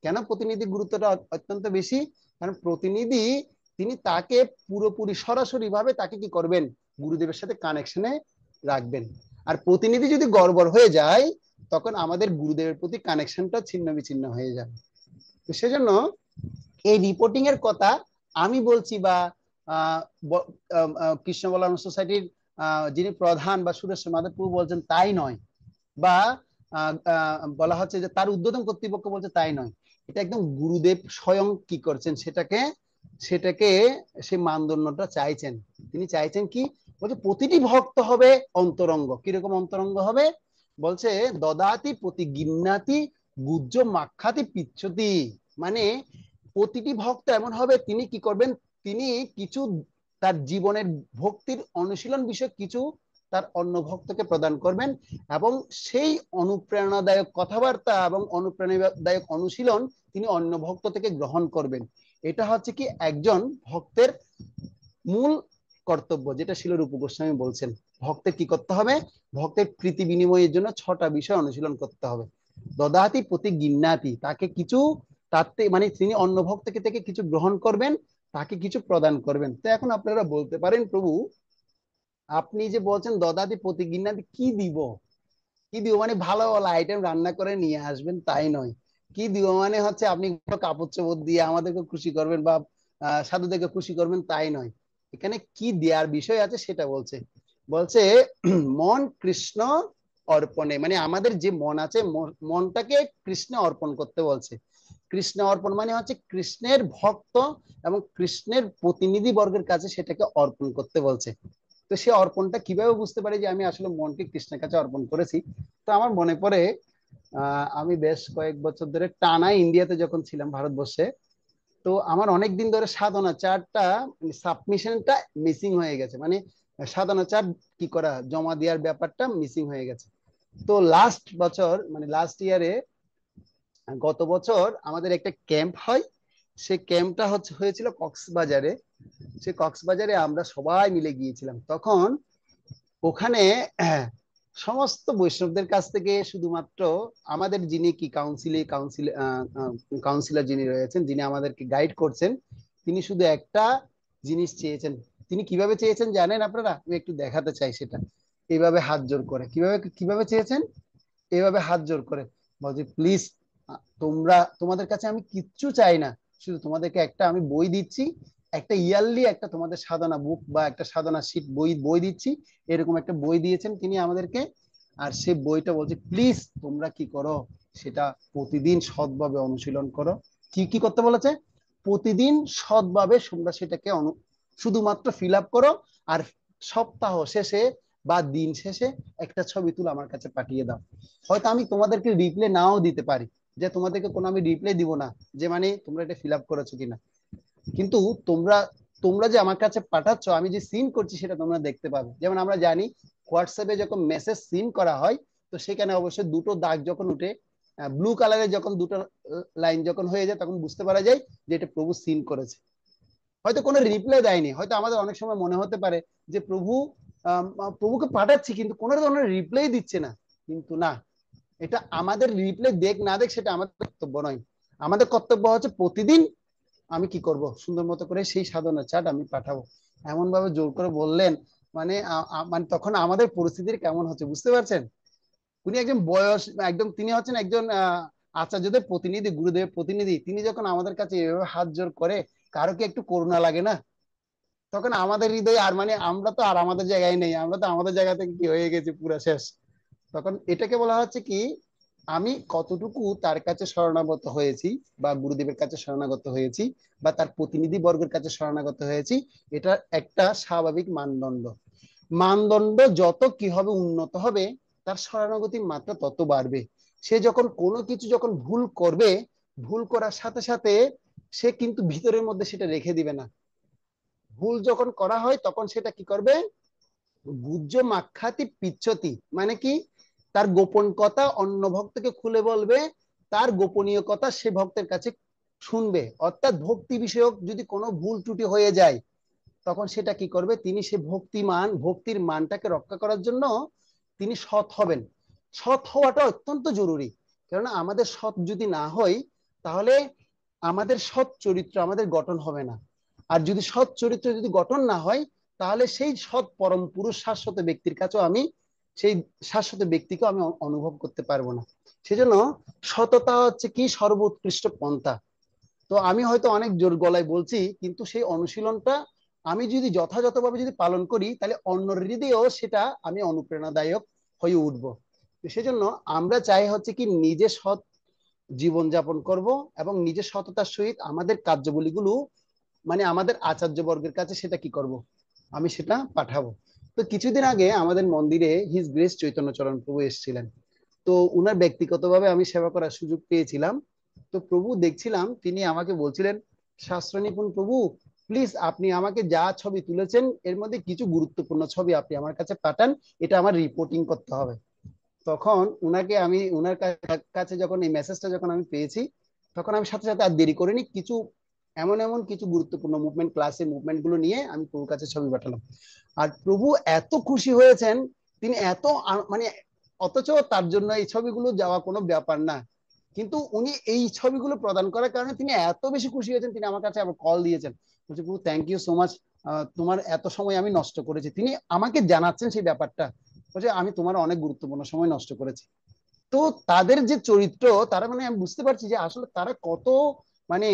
কেন প্রতিনিধির গুরুত্বটা অত্যন্ত বেশি? কারণ প্রতিনিধি তিনি তাকে পুরোপুরি সরাসরি ভাবে তাকে কি করবেন, গুরুদেবের সাথে কানেকশনে রাখবেন। আর প্রতিনিধি যদি গড়বড় হয়ে যায়, তখন আমাদের গুরুদেবের প্রতি কানেকশনটা ছিন্ন বিচ্ছিন্ন হয়ে যাবে। তো সেজন্য এই রিপোর্টিং এর কথা আমি বলছি, বা কৃষ্ণ বলরাম সোসাইটির যিনি প্রধান বা সুরেশ্বর মাধবপুর বলছেন তাই নয়, বা বলা হচ্ছে যে তার উদ্বোধন কর্তৃপক্ষ বলছে তাই নয়। এটা একদম গুরুদেব স্বয়ং কি করছেন সেটাকে সেটাকে, সে মানদণ্ডটা চাইছেন। তিনি চাইছেন কি, বলছে প্রতিটি ভক্ত হবে অন্তরঙ্গ। কিরকম অন্তরঙ্গ হবে? বলছে দদাতি প্রতি গিন্নাতি গুজ্জ মাক্ষাতি পিচ্ছতি। মানে প্রতিটি ভক্ত এমন হবে, তিনি কি করবেন, তিনি কিছু তার জীবনের ভক্তির অনুশীলন বিষয় কিছু তার অন্য ভক্তকে প্রদান করবেন, এবং সেই অনুপ্রেরণাদায়ক কথাবার্তা এবং অনুপ্রেরণাদায়ক অনুশীলন তিনি অন্য ভক্ত থেকে গ্রহণ করবেন। এটা হচ্ছে কি একজন ভক্তের মূল কর্তব্য, যেটা শিল রূপ গোস্বামী বলছেন। ভক্তের কি করতে হবে? ভক্তের প্রীতি বিনিময়ের জন্য 6টা বিষয় অনুশীলন করতে হবে। দদাতি প্রতি গিন্নাতি, তাকে কিছু, তাতে মানে তিনি অন্য ভক্ত থেকে কিছু গ্রহণ করবেন, তাকে কিছু প্রদান করবেন। তো এখন আপনারা বলতে পারেন, প্রভু আপনি যে বলছেন দদাতি প্রতি গিন্নাতি, কি দিব? কি দিব মানে ভালো ভালো আইটেম রান্না করে নিয়ে আসবেন তাই নয়। কি দিব মানে হচ্ছে আপনি কাপড় চোপড় দিয়ে আমাদেরকে খুশি করবেন বা সাধুদেরকে খুশি করবেন তাই নয়। এখানে কি দেওয়ার বিষয় আছে সেটা বলছে। বলছে মন কৃষ্ণ অর্পণে, মানে আমাদের যে মন আছে মনটাকে কৃষ্ণে অর্পণ করতে বলছে। কৃষ্ণ অর্পণ মানে হচ্ছে কৃষ্ণের ভক্ত এবং কৃষ্ণের প্রতিনিধি বর্গের কাছে সেটাকে অর্পণ করতে বলছে। তো সে অর্পণটা কিভাবে বুঝতে পারি যে আমি আসলে মনকে কৃষ্ণের কাছে অর্পণ করেছি? তো আমার মনে পড়ে, আমি বেশ কয়েক বছর ধরে টানা ইন্ডিয়াতে যখন ছিলাম, ভারতবর্ষে, তো আমার অনেক দিন ধরে সাধনা চার্টটা, সাবমিশনটা মিসিং হয়ে গেছে। মানে সাধনা চার্ট কি করা, জমা দেওয়ার ব্যাপারটা মিসিং হয়ে গেছে। তো লাস্ট বছর মানে লাস্ট ইয়ারে, গত বছর আমাদের একটা ক্যাম্প হয়। সে ক্যাম্পটা হয়েছিল কক্সবাজারে। সে কক্সবাজারে আমরা সবাই মিলে গিয়েছিলাম। তখন ওখানে সমস্ত বৈষ্ণবদের কাছ থেকে শুধুমাত্র আমাদের যিনি কি কাউন্সিলর যিনি রয়েছেন, যিনি আমাদেরকে গাইড করছেন, তিনি শুধু একটা জিনিস চেয়েছেন। তিনি কিভাবে চেয়েছেন জানেন আপনারা? আমি একটু দেখাতে চাই সেটা। এইভাবে হাত জোর করে কিভাবে কিভাবে চেয়েছেন, এইভাবে হাত জোর করে বলছি, প্লিজ তোমরা, তোমাদের কাছে আমি কিচ্ছু চাই না, শুধু তোমাদেরকে একটা আমি বই দিচ্ছি, একটা ইয়ারলি একটা তোমাদের সাধনা বুক বা একটা সাধনা শীট বই বই দিচ্ছি। এরকম একটা বই দিয়েছেন তিনি আমাদেরকে। আর সে বইটা বলছে প্লিজ তোমরা কি করো, সেটা প্রতিদিন সৎভাবে অনুশীলন করো। কি কি করতে বলেছে? প্রতিদিন সৎভাবে তোমরা সেটাকে শুধুমাত্র ফিল আপ করো। আর সপ্তাহ শেষে বা দিন শেষে একটা ছবি তুলে আমার কাছে পাঠিয়ে দাও। হয়তো আমি তোমাদেরকে রিপ্লে নাও দিতে পারি, যে তোমাদেরকে কোনো আমি রিপ্লাই দিব না যে মানে তোমরা এটা ফিল আপ করেছো কিনা, কিন্তু তোমরা তোমরা যে আমার কাছে পাঠাচ্ছ, আমি যে সিন করছি সেটা তোমরা দেখতে পাবে। যেমন আমরা জানি হোয়াটসঅ্যাপে যখন মেসেজ সিন করা হয়, তো সেখানে অবশ্যই দুটো দাগ যখন উঠে, ব্লু কালারের যখন দুটো লাইন যখন হয়ে যায়, তখন বুঝতে পারা যায় যে এটা প্রভু সিন করেছে। হয়তো কোনো রিপ্লাই দেয়নি, হয়তো আমাদের অনেক সময় মনে হতে পারে যে প্রভুকে পাঠাচ্ছি কিন্তু কোনো ধরনের রিপ্লাই দিচ্ছে না। কিন্তু না, এটা আমাদের রিপ্লাই দেখ না দেখ সেটা আমাদের কর্তব্য নয়। আমাদের কর্তব্য হচ্ছে প্রতিদিন আমি কি করব, সুন্দর মতো করে সেই সাধনা চার্ট আমি পাঠাবো। এমন ভাবে জোর করে বললেন, মানে মানে তখন আমাদের পরিস্থিতির কেমন হচ্ছে বুঝতে পারছেন? উনি একজন বয়স একদম, তিনি হচ্ছেন একজন আচার্যদের প্রতিনিধি, গুরুদেবের প্রতিনিধি। তিনি যখন আমাদের কাছে এভাবে হাত জোর করে, কারো কি একটু করুণা লাগে না? তখন আমাদের হৃদয়ে আর মানে আমরা তো আর আমাদের জায়গায় নেই, আমরা তো আমাদের জায়গা থেকে কি হয়ে গেছি পুরো শেষ। তখন এটাকে বলা হচ্ছে কি, আমি কতটুকু তার কাছে শরণাগত হয়েছি বা গুরুদেবের কাছে শরণাগত হয়েছি বা তার প্রতিনিধি বর্গের কাছে শরণাগত হয়েছি, এটা একটা স্বাভাবিক মানদণ্ড। মানদণ্ড যত কি হবে উন্নত হবে, তার শরণাগতির মাত্রা তত বাড়বে। সে যখন কোনো কিছু যখন ভুল করবে, ভুল করার সাথে সাথে সে কিন্তু ভিতরের মধ্যে সেটা রেখে দিবে না। ভুল যখন করা হয় তখন সেটা কি করবে, গুজ্জ মাক্ষাতি পিচ্ছতি, মানে কি, তার গোপন কথা অন্য ভক্তকে খুলে বলবে, তার গোপনীয় কথা সে ভক্তের কাছে শুনবে। অর্থাৎ ভক্তি বিষয়ক যদি কোনো ভুল ত্রুটি হয়ে যায়, তখন সেটা কি করবে, তিনি সে ভক্তির মানটাকে রক্ষা করার জন্য তিনি সৎ হবেন। সৎ হওয়াটা অত্যন্ত জরুরি। কেননা আমাদের সৎ যদি না হই, তাহলে আমাদের সৎ চরিত্র আমাদের গঠন হবে না। আর যদি সৎ চরিত্র যদি গঠন না হয়, তাহলে সেই সৎ পরম পুরুষ শাশ্বত ব্যক্তির কাছেও আমি সেই শাশ্বত ব্যক্তিকে আমি অনুভব করতে পারবো না। সেজন্য সততা হচ্ছে কি সর্বোৎকৃষ্ট পন্থা। তো আমি হয়তো অনেক জোর গলায় বলছি, কিন্তু সেই অনুশীলনটা আমি যদি যথাযথভাবে যদি পালন করি, তাহলে অন্য হৃদয়েও সেটা আমি অনুপ্রেরণাদায়ক হয়ে উঠবো। সেজন্য আমরা চাই হচ্ছে কি নিজে সৎ জীবন যাপন করব এবং নিজের সততার সহিত আমাদের কার্যাবলীগুলো মানে আমাদের আচার্য বর্গের কাছে সেটা কি করব, আমি সেটা পাঠাবো। তো কিছুদিন আগে আমাদের মন্দিরে হিজ গ্রেস চৈতন্যচরণ প্রভু এসেছিলেন। তো উনার ব্যক্তিগতভাবে আমি সেবা করার সুযোগ পেয়েছিলাম। তো প্রভু দেখছিলাম তিনি আমাকে বলছিলেন, শাস্ত্র নিপুণ প্রভু, প্লিজ আপনি আমাকে যা ছবি তুলেছেন এর মধ্যে কিছু গুরুত্বপূর্ণ ছবি আপনি আমার কাছে পাঠান, এটা আমার রিপোর্টিং করতে হবে। তখন উনাকে আমি উনার কাছে যখন এই মেসেজটা যখন আমি পেয়েছি, তখন আমি সাথে সাথে আর দেরি করিনি, কিছু এমন এমন কিছু গুরুত্বপূর্ণ মুভমেন্ট, ক্লাসে মুভমেন্ট গুলো নিয়ে আমি প্রভুর কাছে ছবি পাঠালাম। আর প্রভু এত খুশি হয়েছেন, তিনি এত মানে, অথচ তার জন্য এই ছবিগুলো যাওয়া কোনো ব্যাপার না, কিন্তু উনি এই ছবিগুলো প্রদান করার কারণে তিনি এত বেশি খুশি হয়েছেন, তিনি আমার কাছে আবার কল দিয়েছেন, বলছে প্রভু থ্যাংক ইউ সো মাচ, তোমার এত সময় আমি নষ্ট করেছি, তিনি আমাকে জানাচ্ছেন সেই ব্যাপারটা, বলছে আমি তোমার অনেক গুরুত্বপূর্ণ সময় নষ্ট করেছি। তো তাদের যে চরিত্র, তারা মানে আমি বুঝতে পারছি যে আসলে তারা কত মানে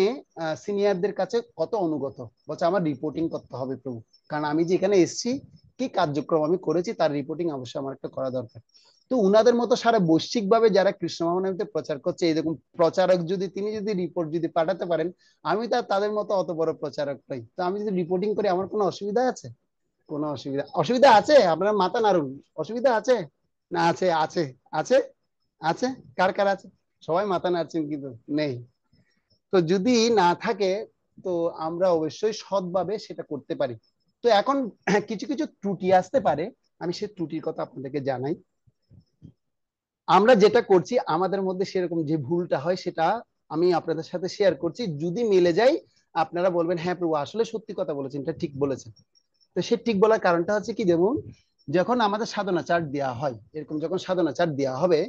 সিনিয়রদের কাছে কত অনুগত। বলছে আমার রিপোর্টিং করতে হবে প্রভু, কারণ আমি যে এখানে এসেছি, কি কার্যক্রম আমি করেছি তার রিপোর্টিং অবশ্যই আমার একটা করা দরকার। তো উনাদের মতো সারা বৈশ্বিক ভাবে যারা কৃষ্ণ ভাবনাতে প্রচার করছে, এরকম প্রচারক যদি তিনি যদি রিপোর্ট যদি পাঠাতে পারেন, আমি তাদের মতো অত বড় প্রচারক নই, তো আমি যদি রিপোর্টিং করি আমার কোনো অসুবিধা আছে? কোনো অসুবিধা অসুবিধা আছে? আপনার মাথা নাড়ুন, অসুবিধা আছে? না আছে? আছে? আছে? আছে? কার কার আছে? সবাই মাথা নাড়ছেন কিন্তু নেই। তো যদি না থাকে, তো আমরা অবশ্যই সৎভাবে সেটা করতে পারি। তো এখন কিছু কিছু ত্রুটি আসতে পারে, আমি সেই ত্রুটির কথা আপনাদেরকে জানাই। আমরা যেটা করছি আমাদের মধ্যে সেরকম যে ভুলটা হয় সেটা আমি আপনাদের সাথে শেয়ার করছি, যদি মিলে যায় আপনারা বলবেন হ্যাঁ প্রভু আসলে সত্যি কথা বলেছেন, এটা ঠিক বলেছেন। তো সে ঠিক বলার কারণটা হচ্ছে কি, যেমন যখন আমাদের সাধনা চার্ট দেওয়া হয়, এরকম যখন সাধনা চার্ট দেওয়া হবে,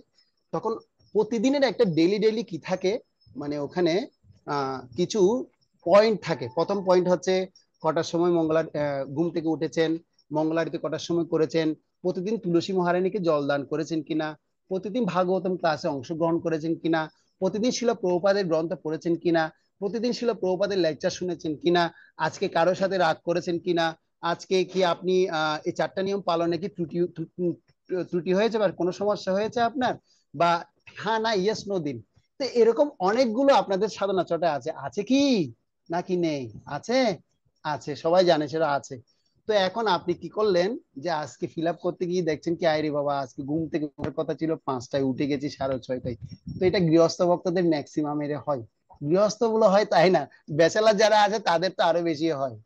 তখন প্রতিদিনের একটা ডেইলি ডেইলি কি থাকে, মানে ওখানে কিছু পয়েন্ট থাকে। প্রথম পয়েন্ট হচ্ছে কটার সময় মঙ্গলা ঘুম থেকে উঠেছেন, মঙ্গলারতি কটার সময় করেছেন, প্রতিদিন তুলসী মহারানীকে জলদান করেছেন কিনা, প্রতিদিন ভাগবতম ক্লাসে অংশগ্রহণ করেছেন কিনা, প্রতিদিন শিল প্রভুপাদের গ্রন্থ পড়েছেন কিনা, প্রতিদিন শিল প্রভুপাদের লেকচার শুনেছেন কিনা, আজকে কারোর সাথে রাগ করেছেন কিনা, আজকে কি আপনি এই চারটা নিয়ম পালনে কি ত্রুটি ত্রুটি হয়েছে বা কোনো সমস্যা হয়েছে আপনার, বা হ্যাঁ না ইয়েস নো দিন। তো এরকম অনেকগুলো আপনাদের সাধনা চটে আছে, আছে কি নাকি নেই? আছে, আছে, সবাই জানে সেটা আছে। তো এখন আপনি কি করলেন, যে আজকে ফিল আপ করতে গিয়ে দেখছেন কি আইরে বাবা আজকে ঘুম থেকে ওঠার কথা ছিল 5টায়, উঠে গেছি 6:30টায়। তো এটা গৃহস্থ ভক্তদের ম্যাক্সিমাম এর হয়, গৃহস্থ গুলো হয় তাই না, ব্যাচেলার যারা আছে তাদের তো আরো বেশি হয়।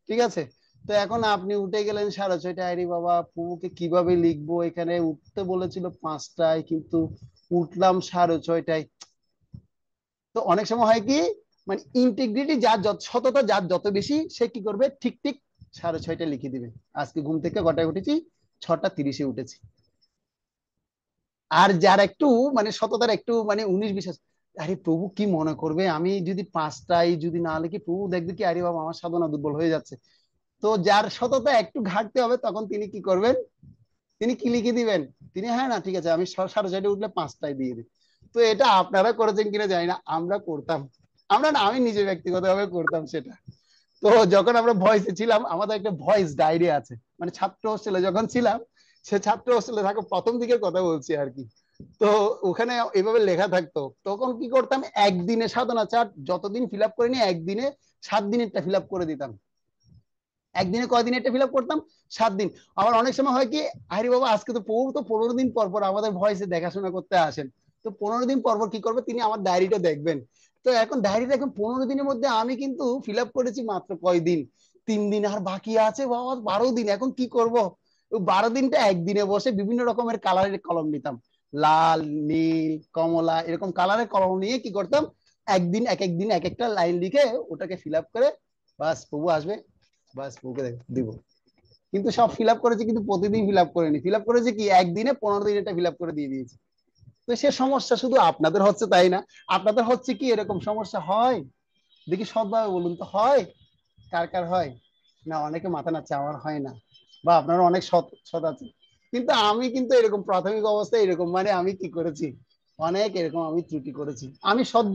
ঠিক আছে। তো এখন আপনি উঠে গেলেন 6:30টায়, আরে বাবা প্রভুকে কিভাবে লিখবো, এখানে উঠতে বলেছিল 5টায় কিন্তু উঠলাম 6:30টায়। তো অনেক সময় হয় কি, মানে ইন্টিগ্রিটি যার যত, সততা যার যত বেশি, সে কি করবে ঠিক ঠিক 6:30টায় লিখে দিবে, আজকে ঘুম থেকে কটায় উঠেছি, 6:30-এ উঠেছি। আর যার একটু মানে সততার একটু মানে 19-20, আরে প্রভু কি মনে করবে আমি যদি 5টায় যদি না লিখি, প্রভু দেখবে কি আরে বাবা আমার সাধনা দুর্বল হয়ে যাচ্ছে। তো যার সততা একটু ঘাটতে হবে তখন তিনি কি করবেন, তিনি কি লিখে দিবেন, তিনি হ্যাঁ না ঠিক আছে আমি 6:30টায় উঠলে 5টায় দিয়ে দিই। তো এটা আপনারা করেছেন কিনা জানি না, আমরা করতাম। আমরা না, আমি নিজে ব্যক্তিগতভাবে করতাম সেটা। তো যখন আমরা ভয়েসে ছিলাম, আমাদের একটা ভয়েস ডায়েরি আছে, মানে ছাত্র হোস্টেলে যখন ছিলাম, সে ছাত্র হোস্টেলে থাকা প্রথম দিকের কথা বলছি আর কি। তো ওখানে এভাবে লেখা থাকতো, তখন কি করতাম, একদিনে সাধনা চার্ট যতদিন ফিল আপ করিনি একদিনে 7 দিনেরটা ফিল আপ করে দিতাম। একদিনে কয়দিন এটা ফিল আপ করতাম, 7 দিন। আবার অনেক সময় হয় কি, আরে বাবা আজকে তো প্রভু তো 15 দিন পর পর আমাদের ভয়েসে দেখাশোনা করতে আসেন, তো 15 দিন পর পর কি করবে, তিনি আমার ডায়েরিটা দেখবেন। তো এখন ডায়েরিটা এখন 15 দিনের মধ্যে আমি কিন্তু ফিল আপ করেছি মাত্র কয়দিন, 3 দিন, আর বাকি আছে বাবা 12 দিন, এখন কি করব? 12 দিনটা একদিনে বসে বিভিন্ন রকমের কালারের কলম নিতাম, লাল, নীল, কমলা, এরকম কালারের কলম নিয়ে কি করতাম, একদিন এক একদিন এক একটা লাইন লিখে ওটাকে ফিল আপ করে, বাস প্রভু আসবে, বাস বুকে দিব। কিন্তু সব ফিল আপ করেছে, কিন্তু প্রতিদিন ফিল আপ করেনি, ফিল আপ করেছে কি একদিনে, 15 দিন এটা ফিল আপ করে দিয়ে দিয়েছে। তো সে সমস্যা শুধু আপনাদের হচ্ছে তাই না, আপনাদের হচ্ছে কি এরকম সমস্যা হয়? দেখি সৎভাবে বলুন তো, হয়? কার কার হয়? না অনেকে মাথা নাচ্ছে, আমার হয় না, বা আপনারা অনেক সৎ সৎ আছে। কিন্তু আমি কিন্তু এরকম প্রাথমিক অবস্থায় এরকম, মানে আমি কি করেছি, অনেক এরকম আমি ত্রুটি করেছি। আমি সৎ,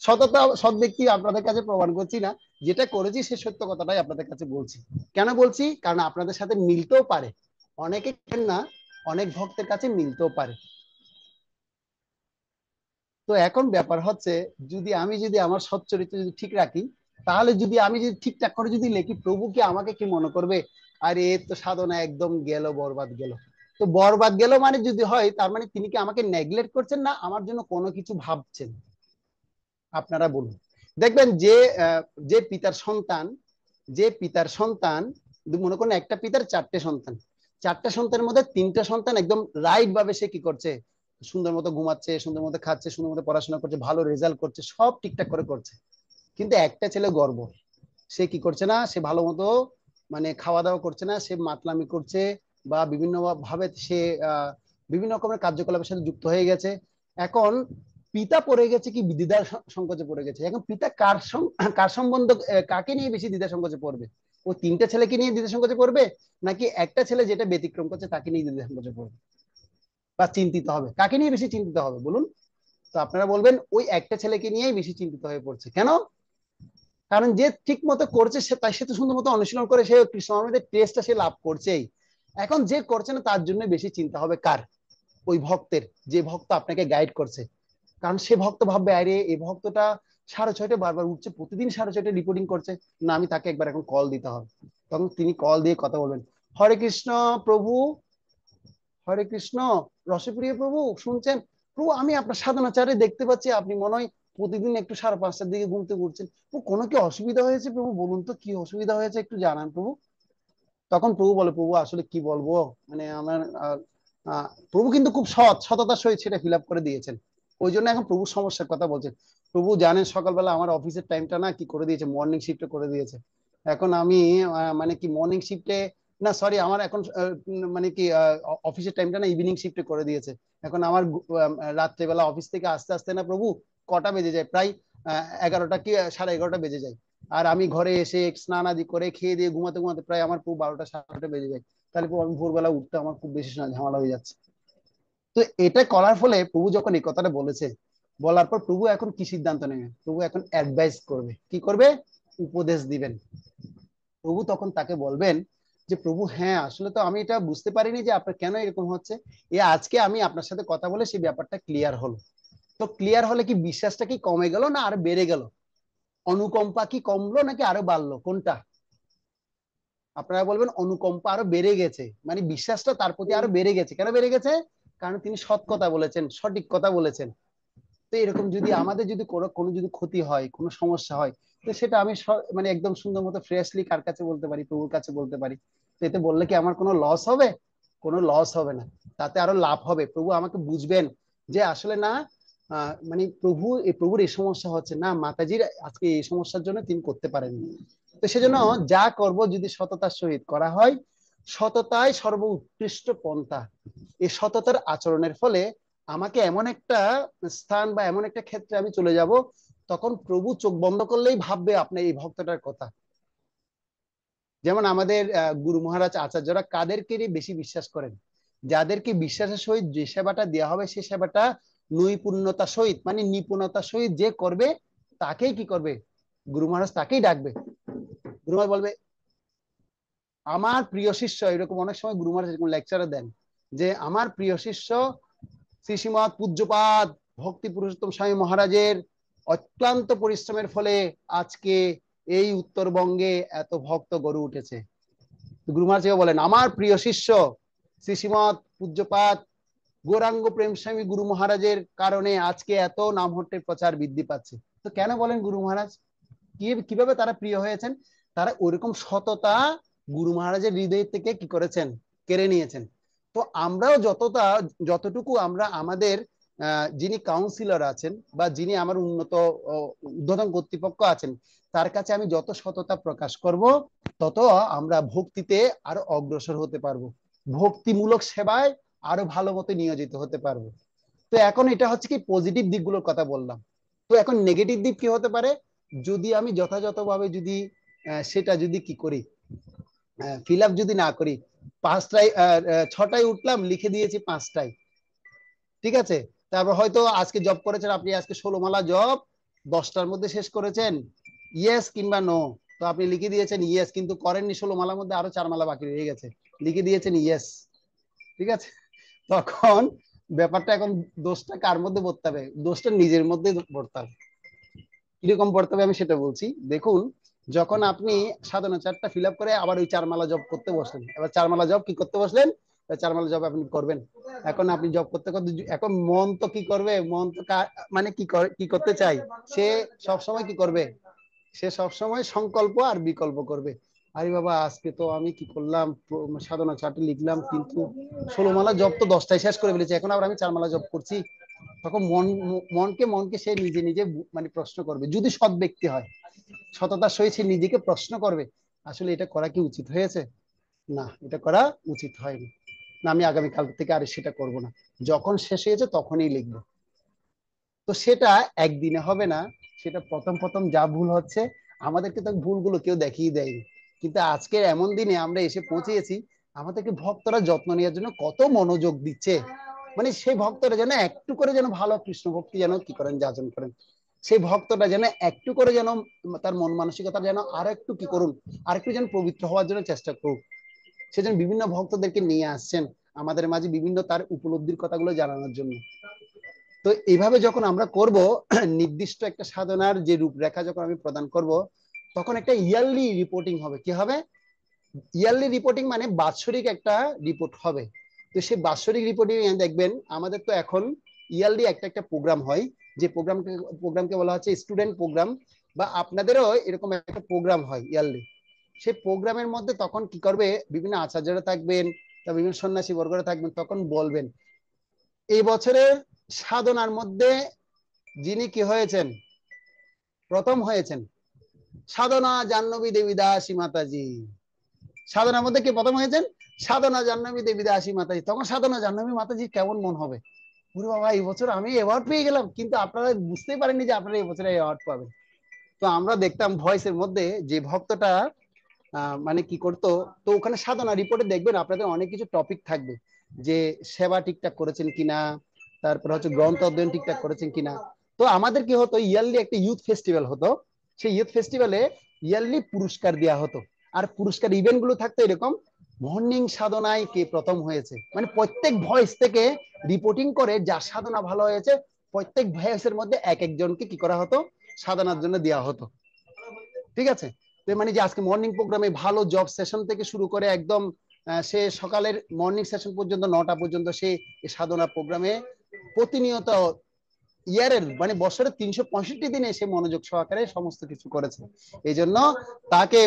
সততা সৎ ব্যক্তি আপনাদের কাছে প্রমাণ করছি না, যেটা করেছি সে সত্য কথাটাই আপনাদের কাছে বলছি। কেন বলছি, কারণ আপনাদের সাথে মিলতেও পারে, অনেকে না, অনেক ভক্তের কাছে মিলতেও পারে। তো এখন ব্যাপার হচ্ছে, যদি আমি যদি আমার সৎ চরিত্র যদি ঠিক রাখি, তাহলে আমি যদি ঠিকঠাক করে যদি লিখি, প্রভু কি আমাকে কি মনে করবে, আরে এ তো সাধনা একদম গেল, বরবাদ গেল। তো বরবাদ গেল মানে যদি হয়, তার মানে তিনি কি আমাকে নেগলেক্ট করছেন, না আমার জন্য কোনো কিছু ভাবছেন? আপনারা বলুন। দেখবেন যে আহ, যে পিতার সন্তান যে পিতার সন্তান মনে করেন একটা পিতার চারটে সন্তান, চারটে সন্তানের মধ্যে তিনটা সন্তান একদম রাইট ভাবে সে কি করছে, সুন্দর মতো ঘুমাচ্ছে, সুন্দর মতো খাচ্ছে, সুন্দর মতো পড়াশোনা করছে, ভালো রেজাল্ট করছে, সব ঠিকঠাক করে করছে। কিন্তু একটা ছেলে গর্ব, সে কি করছে না, সে ভালো মতো মানে খাওয়া দাওয়া করছে না, সে মাতলামি করছে, বা বিভিন্ন ভাবে সে বিভিন্ন রকমের কার্যকলাপের সাথে যুক্ত হয়ে গেছে। এখন পিতা পড়ে গেছে কি দ্বিধার সংকোচে পড়ে গেছে। এখন পিতা কার সম্বন্ধ, কাকে নিয়ে বেশি দ্বিধা সংকোচে পড়বে? ও তিনটা ছেলেকে নিয়ে দ্বিধা সংকোচে পড়বে, নাকি একটা ছেলে যেটা ব্যতিক্রম করছে তাকে নিয়ে দ্বিধা সংকোচে পড়বে বা চিন্তিত হবে? কাকে নিয়ে বেশি চিন্তিত হবে বলুন? তো আপনারা বলবেন ওই একটা ছেলেকে নিয়েই বেশি চিন্তিত হয়ে পড়ছে। কেন? কারণ যে ঠিক মতো করছে সে তো সুন্দর মতো অনুশীলন করে সে কৃষ্ণ ধর্মের টেস্টটা সে লাভ করছেই। এখন যে করছে না তার জন্য বেশি চিন্তা হবে কার? ওই ভক্তের, যে ভক্ত আপনাকে গাইড করছে। কারণ সে ভক্ত ভাববে, আরে এই ভক্তটা 6:30 বারবার উঠছে, প্রতিদিন 6:30 রিপোর্টিং করছে, না আমি তাকে একবার এখন কল দিতে হবে। তখন তিনি কল দিয়ে কথা বলবেন, হরে কৃষ্ণ প্রভু, হরে কৃষ্ণ, রসপ্রিয় প্রভু শুনছেন? প্রভু আমি আপনার সাধনাচারে দেখতে পাচ্ছি আপনি মনে হয় প্রতিদিন একটু 5:30টার দিকে ঘুমতে উঠছেন। প্রভু কোনো কি অসুবিধা হয়েছে? প্রভু বলুন তো কি অসুবিধা হয়েছে, একটু জানান প্রভু। তখন প্রভু বলে, প্রভু আসলে কি বলবো, মানে আমার প্রভু কিন্তু খুব সততার সহিত সেটা ফিল আপ করে দিয়েছেন। ওই জন্য এখন প্রভু সমস্যার কথা বলছেন। প্রভু জানেন সকালবেলা আমার অফিসের টাইমটা না কি করে দিয়েছে, মর্নিং শিফটে করে দিয়েছে। এখন আমি মানে কি মর্নিং শিফটে, না সরি, আমার এখন মানে কি অফিসের টাইমটা না ইভিনিং শিফটে করে দিয়েছে। এখন আমার রাত্রেবেলা অফিস থেকে আস্তে আস্তে না প্রভু কটা বেজে যায়, প্রায় 11টা কি 11:30 বেজে যায়। আর আমি ঘরে এসে স্নান আদি করে খেয়ে দিয়ে ঘুমাতে ঘুমাতে প্রায় আমার পুরো 12টা 12:30 বেজে যায়। তাহলে আমি ভোরবেলা উঠতে আমার খুব বেশি ঝামেলা হয়ে যাচ্ছে। তো এটা করার ফলে প্রভু যখন এই কথাটা বলেছে, বলার পর প্রভু এখন কি সিদ্ধান্ত নেবে? প্রভু এখন অ্যাডভাইস করবে, কি করবে? উপদেশ দিবেন। প্রভু তখন তাকে বলবেন যে প্রভু হ্যাঁ আসলে তো আমি এটা বুঝতে পারিনি যে আপনার কেন এরকম হচ্ছে। আজকে আমি আপনার সাথে কথা বলে সেই ব্যাপারটা ক্লিয়ার হলো। তো ক্লিয়ার হলে কি বিশ্বাসটা কি কমে গেল না আরো বেড়ে গেল? অনুকম্পা কি কমলো নাকি আরো বাড়লো, কোনটা? আপনারা বলবেন অনুকম্পা আরো বেড়ে গেছে, মানে বিশ্বাসটা তার প্রতি আরো বেড়ে গেছে। কেন বেড়ে গেছে? কারণ তিনি সৎ কথা বলেছেন, সঠিক কথা বলেছেন। তো এরকম যদি আমাদের যদি কোনো কোনো যদি ক্ষতি হয়, কোনো সমস্যা হয়, তো সেটা আমি মানে একদম সুন্দর মতো ফ্রেশলি কার কাছে বলতে পারি? প্রভুর কাছে বলতে পারি। তো এতে বললে কি আমার কোনো লস হবে? কোনো লস হবে না, তাতে আরো লাভ হবে। প্রভু আমাকে বুঝবেন যে আসলে না মানে প্রভুর এই সমস্যা হচ্ছে না, মাতাজির আজকে এই সমস্যার জন্য তিনি করতে পারেননি। তো সেজন্য যা করব যদি সততার সহিত করা হয়, সততাই সর্বোৎকৃষ্ট পন্থা। এই সততার আচরণের ফলে আমাকে এমন একটা স্থান বা এমন একটা ক্ষেত্রে আমি চলে যাব, তখন প্রভু চোখ বন্ধ করলেই ভাববে আপনার এই ভক্তটার কথা। যেমন আমাদের গুরু মহারাজ আচার্যরা কাদেরকে বেশি বিশ্বাস করেন? যাদেরকে বিশ্বাসের সহিত যে সেবাটা দেওয়া হবে সে সেবাটা নৈপুণ্যতার সহিত মানে নিপুণতার সহিত যে করবে, তাকেই কি করবে? গুরু মহারাজ তাকেই ডাকবে। গুরু মহারাজ বলবে আমার প্রিয় শিষ্য, এরকম অনেক সময় গুরু মহারাজ এরকম লেকচারে দেন যে আমার প্রিয় শিষ্য শ্রী শ্রীমৎ পূজ্যপাদ ভক্তি পুরুষোত্তম স্বামী মহারাজের অত্যন্ত পরিশ্রমের ফলে আজকে এই উত্তরবঙ্গে এত ভক্ত গড়ে উঠেছে। গুরু মহারাজ বলেন আমার প্রিয় শিষ্য শ্রী শ্রীমৎ পূজ্যপাদ গৌরাঙ্গ প্রেম স্বামী গুরু মহারাজের কারণে আজকে এত নামহট্টের প্রচার বৃদ্ধি পাচ্ছে। তো কেন বলেন গুরু মহারাজ কিভাবে তারা প্রিয় হয়েছেন? তারা ওইরকম সততা গুরু মহারাজের হৃদয় থেকে কি করেছেন? কেড়ে নিয়েছেন। তো আমরাও যতটুকু আমরা আমাদের যিনি কাউন্সিলর আছেন বা যিনি আমার উন্নত ঊর্ধ্বতন কর্তৃপক্ষ আছেন, তার কাছে আমি যত সততা প্রকাশ করব, তত আমরা ভক্তিতে আরো অগ্রসর হতে পারবো, ভক্তিমূলক সেবায় আরো ভালো মতো নিয়োজিত হতে পারবো। তো এখন এটা হচ্ছে কি পজিটিভ দিকগুলোর কথা বললাম। তো এখন নেগেটিভ দিক কি হতে পারে? যদি আমি যথাযথভাবে যদি সেটা যদি কি করি, ফিল আপ যদি না করি, 5টায় 6টায় উঠলাম, লিখে দিয়েছি 5টায়, ঠিক আছে। তারপর হয়তো আজকে জব করেছেন আপনি, আজকে 16 মালা জব 10টার মধ্যে শেষ করেছেন, ইয়েস কিংবা নো। তো আপনি লিখে দিয়েছেন ইয়েস, কিন্তু করেননি, 16 মালার মধ্যে আরো 4 মালা বাকি রয়ে গেছে, লিখে দিয়েছেন ইয়েস, ঠিক আছে। তখন ব্যাপারটা এখন দোষটা কার মধ্যে পড়তে হবে? দোষটা নিজের মধ্যে পড়তে হবে। কিরকম পড়তে হবে আমি সেটা বলছি। দেখুন, যখন আপনি সাধারণ চারটা ফিল আপ করে আবার ওই চারমালা জব করতে বসলেন, এবার চারমালা জব কি করতে বসলেন, চারমালা জব আপনি করবেন। এখন আপনি জব করতে করতে এখন মন তো কি করবে, মন তো মানে কি করতে চাই, সে সব সময় কি করবে, সে সবসময় সংকল্প আর বিকল্প করবে। আরে বাবা, আজকে তো আমি কি করলাম, সাধনা চার্টে লিখলাম, কিন্তু 16 মালা জব তো 10টায় শেষ করে ফেলেছি, এখন আবার আমি 4 মালা জব করছি। তখন মনকে মনকে সে নিজে নিজে মানে প্রশ্ন করবে, যদি সৎ ব্যক্তি হয়, সততার সহিত সে নিজেকে প্রশ্ন করবে, আসলে এটা করা কি উচিত হয়েছে, না এটা করা উচিত হয়নি, না আমি আগামীকাল থেকে আর সেটা করব না, যখন শেষ হয়েছে তখনই লিখবো। তো সেটা একদিনে হবে না, সেটা প্রথম প্রথম যা ভুল হচ্ছে, আমাদেরকে তো ভুলগুলো কেউ দেখিয়ে দেয়নি, কিন্তু আজকের এমন দিনে আমরা এসে পৌঁছেছি, আমাদেরকে ভক্তরা যত্ন নেওয়ার জন্য কত মনোযোগ দিচ্ছে, মানে সেই ভক্তরা যেন একটু করে যেন ভালো কৃষ্ণ ভক্তি যেন কি করেন, যাচন করেন, সেই ভক্তটা যেন একটু করে যেন তার মন মানসিকতা যেন আর একটু কি করুন, আর একটু যেন পবিত্র হওয়ার জন্য চেষ্টা করুক। সেজন্য বিভিন্ন ভক্তদেরকে নিয়ে আসছেন আমাদের মাঝে, বিভিন্ন তার উপলব্ধির কথাগুলো জানানোর জন্য। তো এইভাবে যখন আমরা করব, নির্দিষ্ট একটা সাধনার যে রূপরেখা যখন আমি প্রদান করব, তখন একটা ইয়ারলি রিপোর্টিং হবে, কি হবে, ইয়ারলি রিপোর্টিং মানে বাৎসরিক একটা রিপোর্ট হবে। তো সেই বাৎসরিক রিপোর্টিং দেখবেন, আমাদের তো এখন ইয়ারলি একটা একটা প্রোগ্রাম হয়, যে প্রোগ্রামকে বলা হচ্ছে স্টুডেন্ট প্রোগ্রাম, বা আপনাদেরও এরকম একটা প্রোগ্রাম হয় ইয়ারলি। সেই প্রোগ্রামের মধ্যে তখন কি করবে, বিভিন্ন আচার্যরা থাকবেন, বিভিন্ন সন্ন্যাসী বর্গরা থাকবেন, তখন বলবেন এই বছরের সাধনার মধ্যে যিনি কি হয়েছেন, প্রথম হয়েছেন সাধনা জাহ্নবী দেবী দাসী মাতাজি, সাধনার মধ্যে কে প্রথম হয়েছেন, সাধনা জাহ্নবী দেবী দাসী মাতাজি। তখন সাধনা জাহ্নবী মাতাজি কেমন মন হবে, ওরে বাবা এই বছর আমি অ্যাওয়ার্ড পেয়ে গেলাম, কিন্তু আপনারা বুঝতেই পারেননি যে আপনারা এই বছর অ্যাওয়ার্ড পাবেন। তো আমরা দেখতাম ভয়েসের মধ্যে যে ভক্তটা মানে কি করতো, তো ওখানে সাধনা রিপোর্টে দেখবেন আপনাদের অনেক কিছু টপিক থাকবে, যে সেবা ঠিকঠাক করেছেন কিনা, তারপর হচ্ছে গ্রন্থ অধ্যয়ন ঠিকঠাক করেছেন কিনা। তো আমাদের কি হতো, ইয়ারলি একটা ইউথ ফেস্টিভ্যাল হতো, সেই ইউথ ফেস্টিভ্যালে ইয়ারলি পুরস্কার দেওয়া হতো। আর পুরস্কার ইভেন্ট গুলো থাকতো এরকম, মর্নিং সাধনায় কে প্রথম হয়েছে, মানে প্রত্যেক ভয়েস থেকে রিপোর্টিং করে যার সাধনা ভালো হয়েছে, প্রত্যেক ভয়েসের মধ্যে এক একজনকে কি করা হতো, সাধনার জন্য দেওয়া হতো। ঠিক আছে, তো মানে যে আজকে মর্নিং প্রোগ্রামে ভালো জব সেশন থেকে শুরু করে একদম সে সকালের মর্নিং সেশন পর্যন্ত 9টা পর্যন্ত সে সাধনা প্রোগ্রামে প্রতিনিয়ত ইয়ারের মানে বছরের 365 দিনে সে মনোযোগ সহকারে সমস্ত কিছু করেছে। এই জন্য তাকে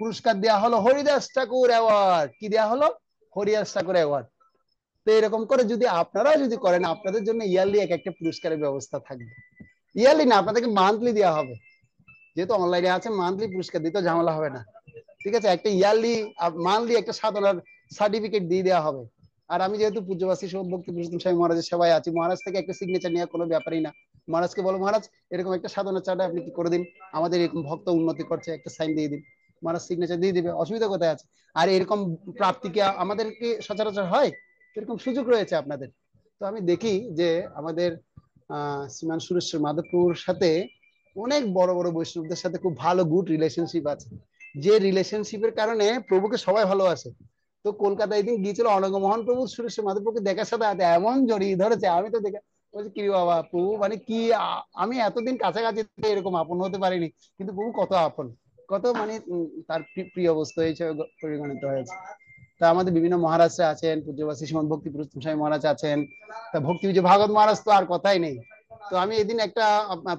পুরস্কার দেওয়া হলো হরিদাস ঠাকুর অ্যাওয়ার্ড। কি দেওয়া হলো, হরিদাস ঠাকুর অ্যাওয়ার্ড। তো এরকম করে যদি আপনারা যদি করেন, আপনাদের জন্য ইয়ারলি এক একটা পুরস্কারের ব্যবস্থা থাকবে। ইয়ারলি না, আপনাদেরকে মান্থলি দেওয়া হবে, যেহেতু অনলাইনে আছে মান্থলি পুরস্কার দিতে ঝামেলা হবে না। ঠিক আছে, একটা ইয়ারলি মান্থলি একটা সাধনার সার্টিফিকেট দিয়ে দেওয়া হবে। আর আমি যেহেতু পূজ্যবাসী ভক্তি পুরুষোত্তম স্বামী মহারাজের সেবায় আছি, মহারাজ থেকে একটা সিগনেচার নেওয়া কোনো ব্যাপারই না। মহারাজকে বলো মহারাজ এরকম একটা সাধনার চার্টে আপনি কি করে দিন, আমাদের এরকম ভক্ত উন্নতি করছে, একটা সাইন দিয়ে দিন। মহারাজ সিগনেচার দিয়ে দিবে, অসুবিধা কোথায় আছে। আর এরকম প্রাপ্তি কি আমাদেরকে সচরাচর হয়, এরকম সুযোগ রয়েছে আপনাদের। তো আমি দেখি যে আমাদের শ্রীমান সুরেশ্বর মাধবপুর সাথে অনেক বড় বড় বৈষ্ণবদের সাথে খুব ভালো গুড রিলেশনশিপ আছে, যে রিলেশনশিপের কারণে প্রভুকে সবাই ভালোবাসে। তো কলকাতায় একদিন গিয়েছিল অনঙ্গমোহন প্রভু, সুরেশ্বর মাধবপুরকে দেখার সাথে এমন জড়িয়ে ধরেছে, আমি তো দেখে বলছি কি বাবা প্রভু, মানে কি আমি এতদিন কাছাকাছি এরকম আপন হতে পারিনি, কিন্তু প্রভু কত আপন, কত মানে তার প্রিয় বস্তু হিসেবে পরিগণিত হয়েছে। তা আমাদের বিভিন্ন মহারাজরা আছেন, পূজ্যবাসী শ্রীমন্ত ভক্তি পুরুষোত্তম স্বামী মহারাজ আছেন, তা ভক্তি বিজয় ভাগবত মহারাজ তো আর কথাই নেই। তো আমি এদিন একটা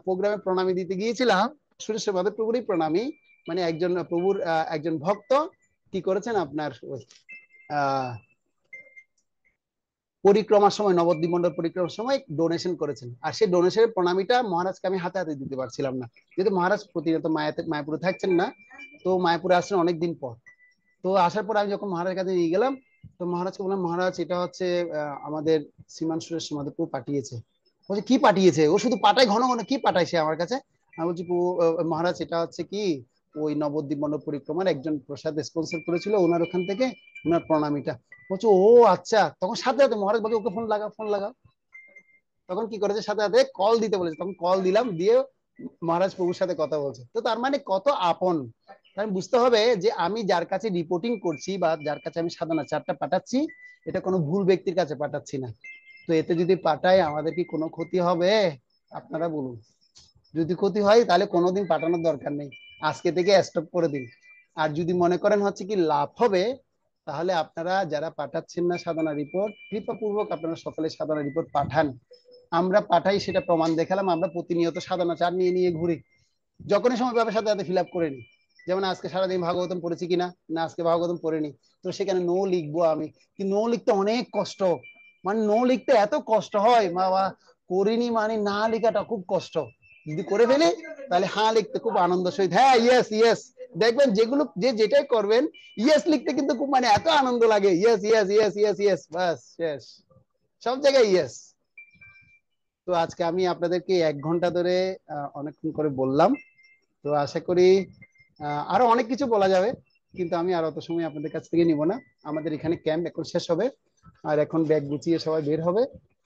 প্রোগ্রামে প্রণামী দিতে গিয়েছিলাম, সুরেশ্বর মাধব প্রভুরই প্রণামী, মানে একজন প্রভুর একজন ভক্ত কি করেছেন আপনার আহ পরিক্রমার সময়, নবদ্বীপ মন্ডল পরিক্রমার সময় ডোনেশন করেছেন, আর সেই ডোনেশনের প্রণামীটা মহারাজকে আমি হাতে হাতে দিতে পারছিলাম না, যেহেতু মহারাজ প্রতিনিয়ত মায়াপুরে থাকছেন না, তো মায়াপুরে আসছেন অনেকদিন পর। তো আসার পর আমি যখন মহারাজের কাছে নিয়ে গেলাম, তো মহারাজকে বললাম মহারাজ এটা হচ্ছে আমাদের শ্রীমান সুরেশ মাধবপুর পাঠিয়েছে। বলছে কি পাঠিয়েছে, ও শুধু পাঠায় ঘন ঘন, কি পাঠাইছে আমার কাছে। আমি বলছি মহারাজ এটা হচ্ছে কি, ওই নবদ্বীপ মন্ডল পরিক্রমার একজন প্রসাদ স্পন্সর করেছিল, ওনার ওখান থেকে ওনার প্রণামীটা। বলছে ও আচ্ছা, তখন সাথে সাথে মহারাজ বলছে ওকে ফোন লাগা ফোন লাগা। তখন কি করেছে, সাথে সাথে কল দিতে বলেছে, তখন কল দিলাম, দিয়ে মহারাজ প্রভুর সাথে কথা বলছে। তো তার মানে কত আপন, আমি বুঝতে হবে যে আমি যার কাছে রিপোর্টিং করছি বা যার কাছে আমি সাধনা চারটা পাঠাচ্ছি, এটা কোনো ভুল ব্যক্তির কাছে পাঠাচ্ছি না। তো এতে যদি পাঠাই আমাদের কি কোনো ক্ষতি হবে, আপনারা বলুন। যদি ক্ষতি হয় তাহলে কোনোদিন পাঠানোর দরকার নেই, আজকে থেকে স্টপ করে দিন। আর যদি মনে করেন হচ্ছে কি লাভ হবে, তাহলে আপনারা যারা পাঠাচ্ছেন না সাধনা রিপোর্ট, কৃপাপূর্বক আপনারা সকলে সাধনা রিপোর্ট পাঠান। আমরা পাঠাই, সেটা প্রমাণ দেখালাম। আমরা প্রতিনিয়ত সাধনা চার নিয়ে নিয়ে ঘুরি, যখনই সময় পাবে সাথে সাথে ফিল আপ করে নিই। যেমন আজকে সারাদিন ভাগবতম পড়েছি কিনা, না আজকে ভাগবতম পড়েনি, তো সেখানে নো লিখবো আমি। কিন্তু নো লিখতে অনেক কষ্ট, মানে নো লিখতে এত কষ্ট হয় বাবা, করিনি মানে না লেখাটা খুব কষ্ট। যদি করে ফেলি তাহলে হ্যাঁ লিখতে খুব আনন্দ সহিত, হ্যাঁ ইয়েস ইয়েস। দেখবেন যেগুলো যে যেটাই করবেন ইয়েস লিখতে কিন্তু খুব মানে এত আনন্দ লাগে, yes yes yes yes yes, বাস শেষ, সব জায়গায় ইয়েস। তো আজকে আমি আপনাদেরকে 1 ঘন্টা ধরে অনেকক্ষণ করে বললাম। তো আশা করি আরো অনেক কিছু বলা যাবে, কিন্তু আমি আর অত সময় আপনাদের কাছ থেকে নিব না। আমাদের এখানে ক্যাম্প এখন শেষ হবে, আর এখন ব্যাগ গুছিয়ে সবাই বের হবে।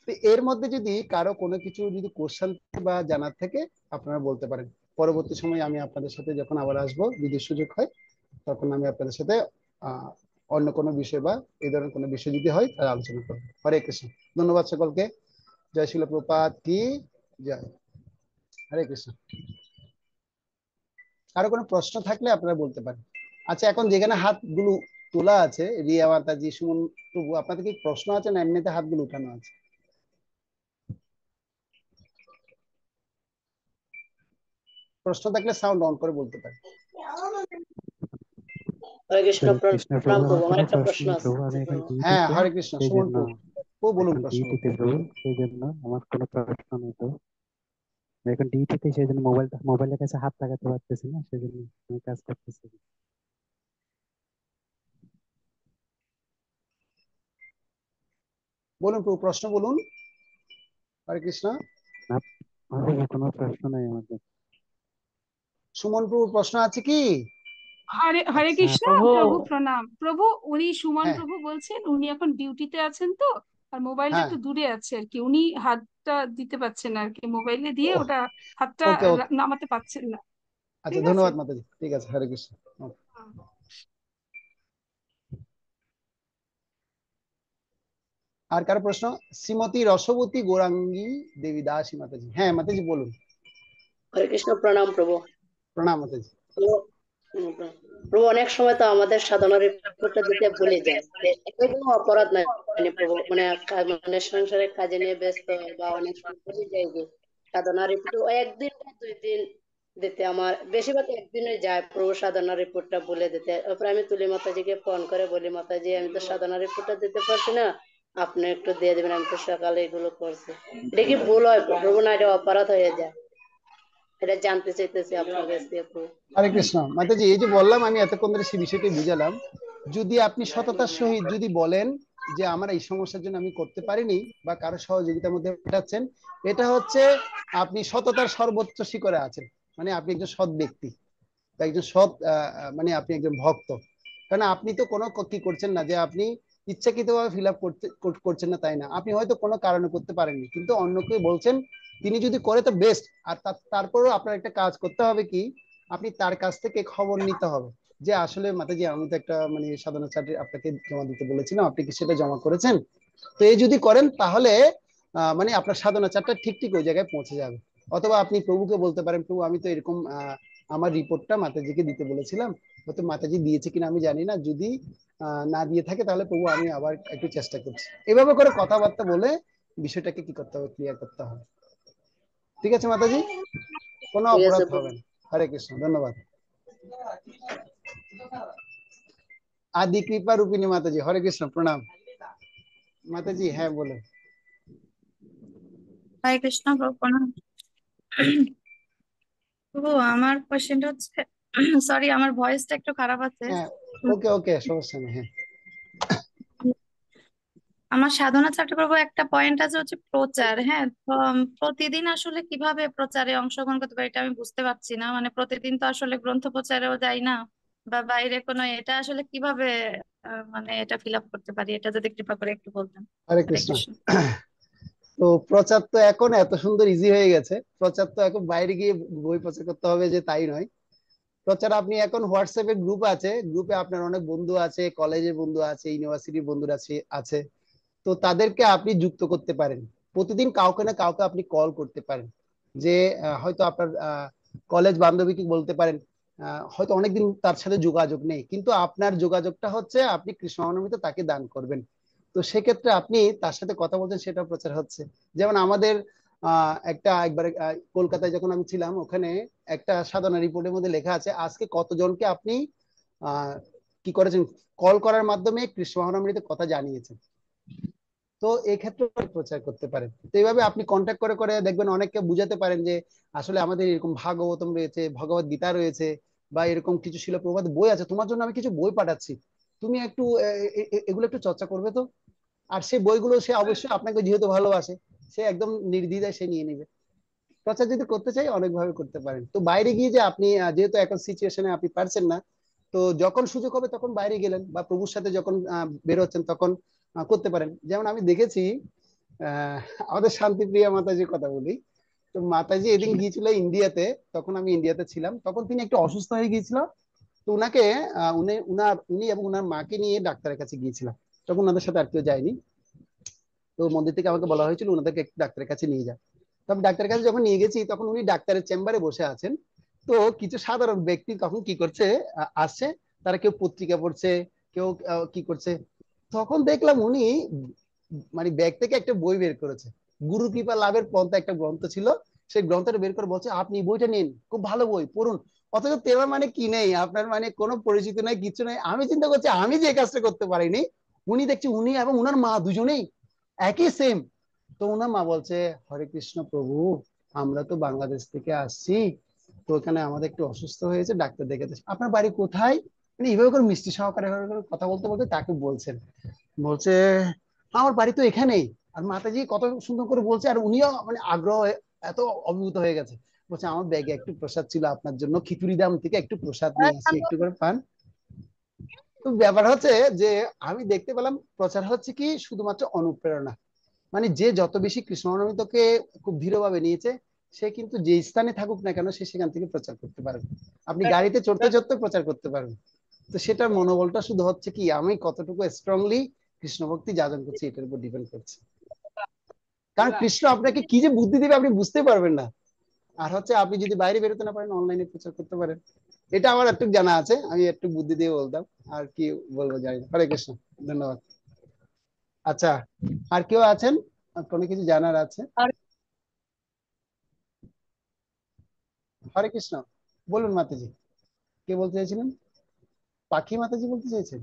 তো এর মধ্যে যদি কারো কোনো কিছু যদি কোশ্চেন বা জানার থেকে আপনারা বলতে পারেন। পরবর্তী সময় আমি আপনাদের সাথে যখন আবার আসবো, যদি সুযোগ হয়, তখন আমি আপনাদের সাথে আহ অন্য কোনো বিষয় বা এই ধরনের কোনো বিষয় যদি হয় তাহলে আলোচনা করবো। হরে কৃষ্ণ। ধন্যবাদ সকলকে। জয় শিল প্রপাত কি জয়। হরে কৃষ্ণ। কারো কোনো প্রশ্ন থাকলে আপনারা বলতে পারেন। আচ্ছা, এখন যেখানে হাতগুলো তোলা আছে, রিয়া মাতাজি, সুমন প্রভু, আপনাদের কি প্রশ্ন আছে না এমনিতে হাতগুলো উঠানো আছে? প্রশ্ন থাকলে সাউন্ড অন করে বলতে পারেন। হরে কৃষ্ণ, হরে কৃষ্ণ প্রণাম প্রভু, প্রভু। আমার আমার কোনো একটা প্রশ্ন প্রশ্ন নেই আছে। প্রভু। আমি এখন হ্যাঁ, ডিউটিতে, হরে কৃষ্ণ, সেই সুমন জন্য প্রভু। ও বলুন এখন প্রশ্ন ডিউটিতে করুন। প্রভু, সেই জন্য আমার কোনো প্রশ্ন নেই তো। আমি এখন ডিউটিতে, সেই জন্য মোবাইলের কাছে হাত লাগাতে পারতেছি না, সেই জন্য আমি কাজ করতেছি। বলুন প্রভু, প্রশ্ন বলুন। হরে কৃষ্ণ। না, প্রভু কোনো প্রশ্ন নেই আমাদের। সুমন প্রভু প্রশ্ন আছে কি? হরে হরে আচ্ছা, কৃষ্ণ প্রভু, প্রভু, প্রণাম প্রভু। উনি সুমন হ্যাঁ প্রভু বলছেন, উনি এখন ডিউটিতে আছেন তো, আর মোবাইলটা হ্যাঁ, একটু দূরে আছে আর কি, উনি হাতটা দিতে পারছেন না আর কি, মোবাইলে দিয়ে ও ওটা হাতটা ওকে ওকে। নামাতে পারছেন না। আচ্ছা, ঠিক আছে। ধন্যবাদ মাতাজি, ঠিক আছে, হরে কৃষ্ণ। Okay. আর কারো প্রশ্ন? শ্রীমতী রসবতী গৌরাঙ্গী দেবী দাসী মাতাজি, হ্যাঁ মাতাজি বলুন। হরে কৃষ্ণ, প্রণাম প্রভু। প্রণাম মাতাজি। প্রভু, প্রভু, অনেক সময় তো আমাদের সাধনার রিপোর্টটা দিতে ভুলে যায়। এটা কোনো অপরাধ নয় প্রভু, মানে মানে সংসারের কাজে নিয়ে ব্যস্ত, বা অনেক সময় ভুলে যাই যে সাধনার রিপোর্ট একদিন বা 2 দিন দিতে। আমার বেশিরভাগ একদিনে যায় প্রভু সাধনার রিপোর্টটা বলে দিতে। তারপরে আমি তুলি মাতাজিকে ফোন করে বলি, মাতাজি আমি তো সাধনার রিপোর্টটা দিতে পারছি না, আপনি একটু দিয়ে দেবেন, আমি তো সকালে এগুলো করছি। এটা কি ভুল হয় প্রভু, না এটা অপরাধ হয়ে যায়? এটা জানতে চাইতেছি আপনার কাছ থেকে প্রভু। হরে কৃষ্ণ মাতাজি, এই যে বললাম আমি এতক্ষণ ধরে সেই বিষয়টি বুঝালাম। যদি আপনি সততার সহিত যদি বলেন যে আমার এই সমস্যার জন্য আমি করতে পারিনি, বা কারো সহযোগিতার মধ্যে পাঠাচ্ছেন, এটা হচ্ছে আপনি সততার সর্বোচ্চ শিখরে আছেন। মানে আপনি একজন সৎ ব্যক্তি, বা একজন সৎ মানে আপনি একজন ভক্ত। কারণ আপনি তো কোনো কি করছেন না যে আপনি ইচ্ছাকৃতভাবে ফিল আপ করছেন না, তাই না? আপনি হয়তো কোনো কারণে করতে পারেননি, কিন্তু অন্যকে বলছেন, তিনি যদি করে তো বেস্ট। আর তারপরেও আপনার একটা কাজ করতে হবে কি, আপনি তার কাছ থেকে খবর নিতে হবে যে আসলে মাতাজি আমি তো একটা মানে সাধারণ চাকরি আপনাকে জমা দিতে বলেছিলাম, আপনি কি সেটা জমা করেছেন? তো এই যদি করেন তাহলে মানে আপনার সাধনা চারটা ঠিক ঠিক ওই জায়গায় পৌঁছে যাবে। অথবা আপনি প্রভুকে বলতে পারেন, প্রভু আমি তো এরকম আমার রিপোর্টটা মাতাজিকে দিতে বলেছিলাম, হয়তো মাতাজি দিয়েছে কিনা আমি জানি না, যদি না দিয়ে থাকে তাহলে প্রভু আমি আবার একটু চেষ্টা করছি। এভাবে করে কথাবার্তা বলে বিষয়টাকে কি করতে হবে, ক্লিয়ার করতে হবে। ঠিক আছে মাতাজি, কোনো ঠিক আছে অপরাধ প্রভু। হবে না। হরে কৃষ্ণ, ধন্যবাদ। আদি কৃপা রূপিণী মাতাজি, হরে কৃষ্ণ, প্রণাম মাতাজি। হ্যাঁ বলুন। হরে কৃষ্ণ প্রভু, প্রণাম। প্রভু, আমার কোয়েশ্চেনটা হচ্ছে, সরি আমার ভয়েসটা একটু খারাপ আছে। হ্যাঁ, ওকে ওকে, সমস্যা নেই, হ্যাঁ। আমার সাধনা চাকরি প্রভু একটা পয়েন্ট আছে হচ্ছে প্রচার, হ্যাঁ তো প্রতিদিন আসলে কিভাবে প্রচারে অংশগ্রহণ করতে পারি এটা আমি বুঝতে পারছি না, মানে প্রতিদিন তো আসলে গ্রন্থ প্রচারেও যাই না, বা বাইরে কোনো, এটা আসলে কিভাবে মানে এটা ফিল আপ করতে পারি, এটা যদি কৃপা করে একটু বলতেন। হরে হরে কৃষ্ণ। কৃষ্ণ। তো প্রচার তো এখন এত সুন্দর ইজি হয়ে গেছে, প্রচার তো এখন বাইরে গিয়ে বই প্রচার করতে হবে যে তাই নয়। প্রচার আপনি এখন হোয়াটসঅ্যাপে গ্রুপ আছে, গ্রুপে আপনার অনেক বন্ধু আছে, কলেজের বন্ধু আছে, ইউনিভার্সিটির বন্ধুরা আছে। তো তাদেরকে আপনি যুক্ত করতে পারেন। প্রতিদিন কাউকে না কাউকে আপনি কল করতে পারেন। যে হয়তো আপনার কলেজ বান্ধবীকে বলতে পারেন, হয়তো অনেকদিন তার সাথে যোগাযোগ নেই, কিন্তু আপনার যোগাযোগটা হচ্ছে আপনি কৃষ্ণ নবমীতে তাকে দান করবেন। তো সেক্ষেত্রে আপনি তার সাথে কথা বলছেন, সেটা প্রচার হচ্ছে। যেমন আমাদের একবার কলকাতায় যখন আমি ছিলাম, ওখানে একটা সাধনা রিপোর্টের মধ্যে লেখা আছে আজকে কতজনকে আপনি আহ কি করেছেন, কল করার মাধ্যমে কৃষ্ণ মহানবমীতে কথা জানিয়েছেন। তো এই ক্ষেত্রে প্রচার করতে পারেন। তো এইভাবে আপনি কন্ট্যাক্ট করে করে দেখবেন অনেককে বুঝাতে পারেন যে আসলে আমাদের এরকম ভাগবতম রয়েছে, ভগবত গীতা রয়েছে, বা এরকম কিছু শিল প্রভুপাদ বই আছে, তোমার জন্য আমি কিছু বই পাঠাচ্ছি, তুমি একটু এগুলো একটু চর্চা করবে তো। আর সেই বইগুলো সে অবশ্যই আপনাকে যেহেতু ভালোবাসে, সে একদম নির্দ্বিধায় সে নিয়ে নিবে। প্রচার যদি করতে চাই অনেক ভাবে করতে পারেন। তো বাইরে গিয়ে যে আপনি যেহেতু এখন সিচুয়েশনে আপনি পারছেন না, তো যখন সুযোগ হবে তখন বাইরে গেলেন বা প্রভুর সাথে যখন বের হচ্ছেন তখন করতে পারেন। যেমন আমি দেখেছি আহ আমাদের শান্তিপ্রিয়া মাতাজির কথা বলি। তো মাতাজি এদিন গিয়েছিল ইন্ডিয়াতে, তখন আমি ইন্ডিয়াতে ছিলাম, তখন তিনি একটু অসুস্থ হয়ে গিয়েছিল। তো উনাকে উনি এবং উনার মাকে নিয়ে ডাক্তারের কাছে গিয়েছিলাম। তখন ওনাদের সাথে আর কেউ যায়নি। তো মন্দির থেকে আমাকে বলা হয়েছিল ওনাদেরকে একটু ডাক্তারের কাছে নিয়ে যান। তবে ডাক্তারের কাছে যখন নিয়ে গেছি তখন উনি ডাক্তারের চেম্বারে বসে আছেন। তো কিছু সাধারণ ব্যক্তি তখন কি করছে, আসছে, তারা কেউ পত্রিকা পড়ছে, কেউ কি করছে। তখন দেখলাম উনি মানে ব্যাগ থেকে একটা বই বের করেছে, গুরু কৃপা লাভের পন্থা একটা গ্রন্থ ছিল। সেই গ্রন্থটা বের করে বলছে আপনি বইটা নিন, খুব ভালো বই, পড়ুন। অথচ তেনার মানে কি নেই, আপনার মানে কোনো পরিচিত নাই, কিছু নাই। আমি চিন্তা করছি আমি যে কাজটা করতে পারিনি, উনি দেখছি উনি এবং উনার মা দুজনেই একই সেম। তো ওনার মা বলছে হরে কৃষ্ণ প্রভু, আমরা তো বাংলাদেশ থেকে আসছি, তো এখানে আমাদের একটু অসুস্থ হয়েছে, ডাক্তার দেখাতে। আপনার বাড়ি কোথায়? মানে এইভাবে করে মিষ্টি সহকারে এভাবে করে কথা বলতে বলতে তাকে বলছেন। বলছে আমার বাড়ি তো এখানেই। আর মাতাজি কত সুন্দর করে বলছে, আর উনিও মানে আগ্রহ এত অভিভূত হয়ে গেছে। বলছে আমার ব্যাগে একটু প্রসাদ ছিল আপনার জন্য, খিচুড়ি দাম থেকে একটু প্রসাদ নিয়ে আসি, একটু করে পান। তো ব্যাপার হচ্ছে যে আমি দেখতে পেলাম প্রচার হচ্ছে কি শুধুমাত্র অনুপ্রেরণা। মানে যে যত বেশি কৃষ্ণ অনমিতকে খুব দৃঢ়ভাবে নিয়েছে, সে কিন্তু যে স্থানে থাকুক না কেন সে সেখান থেকে প্রচার করতে পারবে। আপনি গাড়িতে চড়তে চড়তে প্রচার করতে পারবেন। তো সেটার মনোবলটা শুধু হচ্ছে কি আমি কতটুকু স্ট্রংলি কৃষ্ণ ভক্তি যাজন করছি এটার উপর ডিপেন্ড করছে। কারণ কৃষ্ণ আপনাকে কি যে বুদ্ধি দিবে আপনি বুঝতে পারবেন না। আর হচ্ছে আপনি যদি বাইরে বেরোতে না পারেন অনলাইনে প্রচার করতে পারেন। এটা আমার একটু জানা আছে, আমি একটু বুদ্ধি দিয়ে বলতাম। আর কি বলবো জানি না। হরে কৃষ্ণ, ধন্যবাদ। আচ্ছা, আর কেউ আছেন কোনো কিছু জানার আছে? হরে কৃষ্ণ, বলুন মাতাজি, কে বলতে চাইছিলেন? পাখি মাতাজি বলতে চাইছেন?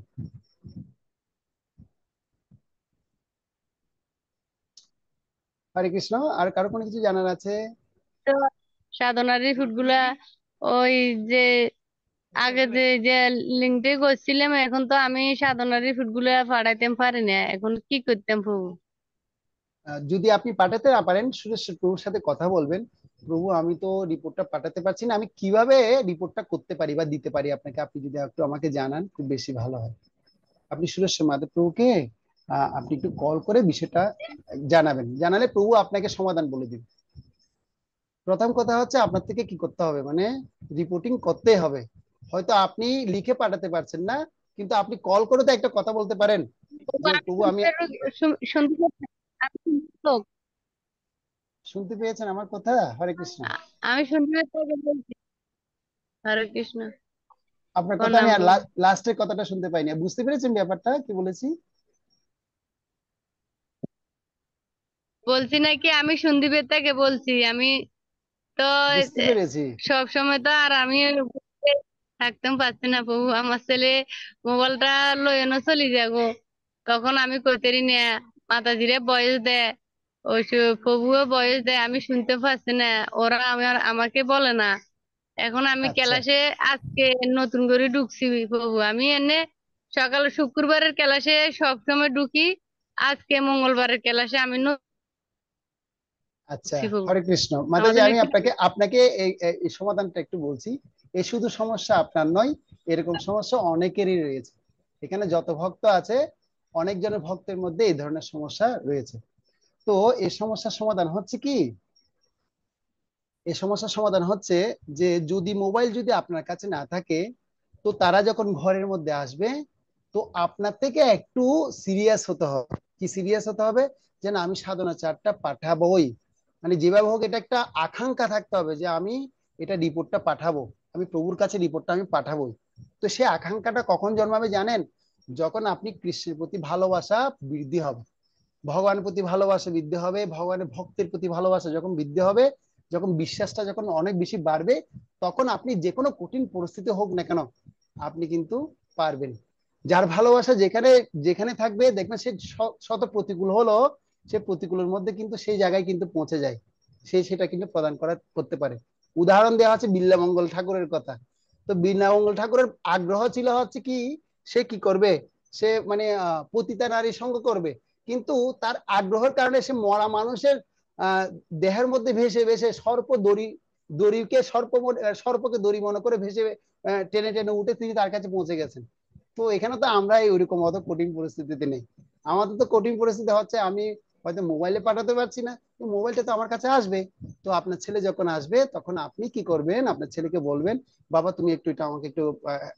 হরে কৃষ্ণ, আর কারো কোনো কিছু জানার আছে? তো সাধনার রিপোর্ট গুলা ওই যে আগে যে লিঙ্কটা করছিলাম, এখন তো আমি সাধনার রিপোর্ট গুলা পাঠাইতে পারি না, এখন কি করতাম প্রভু? যদি আপনি পাঠাতে না পারেন সুরেশ প্রভুর সাথে কথা বলবেন। প্রভু আমি তো রিপোর্টটা পাঠাতে পারছি না, আমি কিভাবে রিপোর্টটা করতে পারি বা দিতে পারি আপনাকে, আপনি যদি একটু আমাকে জানান খুব বেশি ভালো হয়। আপনি সুরেশ মাধব প্রভুকে আপনি একটু কল করে বিষয়টা জানাবেন, জানালে প্রভু আপনাকে সমাধান বলে দিবেন। প্রথম কথা হচ্ছে আপনার থেকে কি করতে হবে, মানে রিপোর্টিং করতে হবে। হয়তো আপনি লিখে পাঠাতে পারছেন না, কিন্তু আপনি কল করে তো একটা কথা বলতে পারেন প্রভু, যে আমি প্রভু আমি শুনতে আমি শুনতে লোক। শুনতে পেয়েছেন আমার কথা? হরে কৃষ্ণ। আমি শুনতে পেতে বলছি। হরে কৃষ্ণ। আপনার কথা আমি প্রণাম আর প্রভু। লাস্টের কথাটা শুনতে পাইনি, বুঝতে পেরেছেন ব্যাপারটা কি বলেছি? বলছি নাকি আমি শুনতে পেতে বলছি আমি তো বুঝতে পেরেছি। সব সময় তো আর আমি থাকতেও পারছি না প্রভু, আমার ছেলে মোবাইলটা লইনো চলে যাবো, তখন আমি কইতেরি না, মাতাজিরে বয়স দেয়, ওই প্রভুও বয়স দেয়, আমি শুনতে পাচ্ছি না, ওরা আমাকে বলে না। এখন আমি আচ্ছা ক্লাসে আজকে নতুন করে ঢুকছি প্রভু, আমি এনে সকাল শুক্রবারের ক্লাসে সব সময় ঢুকি, আজকে মঙ্গলবারের ক্লাসে আমি আচ্ছা, ঢুকছি প্রভু। হরে কৃষ্ণ আমার মাতাজি, জন্য আমি একটু আপনাকে আপনাকে এই সমাধানটা একটু বলছি। এই শুধু সমস্যা আপনার নয়, এরকম সমস্যা অনেকেরই রয়েছে। এখানে যত ভক্ত আছে অনেকজনের ভক্তের মধ্যে এই ধরনের সমস্যা রয়েছে। তো এই সমস্যার সমাধান হচ্ছে কি, এই সমস্যার সমাধান হচ্ছে যে যদি মোবাইল যদি আপনার কাছে না থাকে, তো তারা যখন ঘরের মধ্যে আসবে, তো আপনার থেকে একটু সিরিয়াস হতে হবে। কি সিরিয়াস হতে হবে? যেন আমি সাধনা চার্টটা পাঠাবোই, মানে যেভাবে হোক এটা একটা আকাঙ্ক্ষা থাকতে হবে যে আমি এটা রিপোর্টটা পাঠাবো, আমি প্রভুর কাছে রিপোর্টটা আমি পাঠাবোই। তো সে আকাঙ্ক্ষাটা কখন জন্মাবে জানেন? যখন আপনি কৃষ্ণের প্রতি ভালোবাসা বৃদ্ধি হবে, ভগবানের প্রতি ভালোবাসা বৃদ্ধি হবে, ভগবানের ভক্তের প্রতি ভালোবাসা যখন বৃদ্ধি হবে, যখন বিশ্বাসটা যখন অনেক বেশি বাড়বে, তখন আপনি যে কোনো কঠিন পরিস্থিতি হোক না কেন আপনি কিন্তু পারবেন। যার ভালোবাসা যেখানে যেখানে থাকবে দেখবেন সে শত প্রতিকূল হলো, সে প্রতিকূলের মধ্যে কিন্তু সেই জায়গায় কিন্তু পৌঁছে যায়, সে সেটা কিন্তু প্রদান করতে পারে। উদাহরণ দেওয়া আছে বিল্লামঙ্গল ঠাকুরের কথা। তো বিল্লামঙ্গল ঠাকুরের আগ্রহ ছিল হচ্ছে কি, সে কি করবে, সে মানে পতিতা নারী সঙ্গ করবে, কিন্তু তার আগ্রহের কারণে সে মরা মানুষের আহ দেহের মধ্যে ভেসে ভেসে সর্প দড়ি, দড়িকে সর্পকে দড়ি মনে করে ভেসে টেনে টেনে উঠে তিনি তার কাছে পৌঁছে গেছেন। তো এখানে তো আমরা ওইরকম অত কঠিন পরিস্থিতিতে নেই। আমাদের তো কঠিন পরিস্থিতি হচ্ছে আমি হয়তো মোবাইলে পাঠাতে পারছি না, তো মোবাইলটা তো আমার কাছে আসবে। তো আপনার ছেলে যখন আসবে তখন আপনি কি করবেন, আপনার ছেলেকে বলবেন বাবা তুমি একটু এটা আমাকে একটু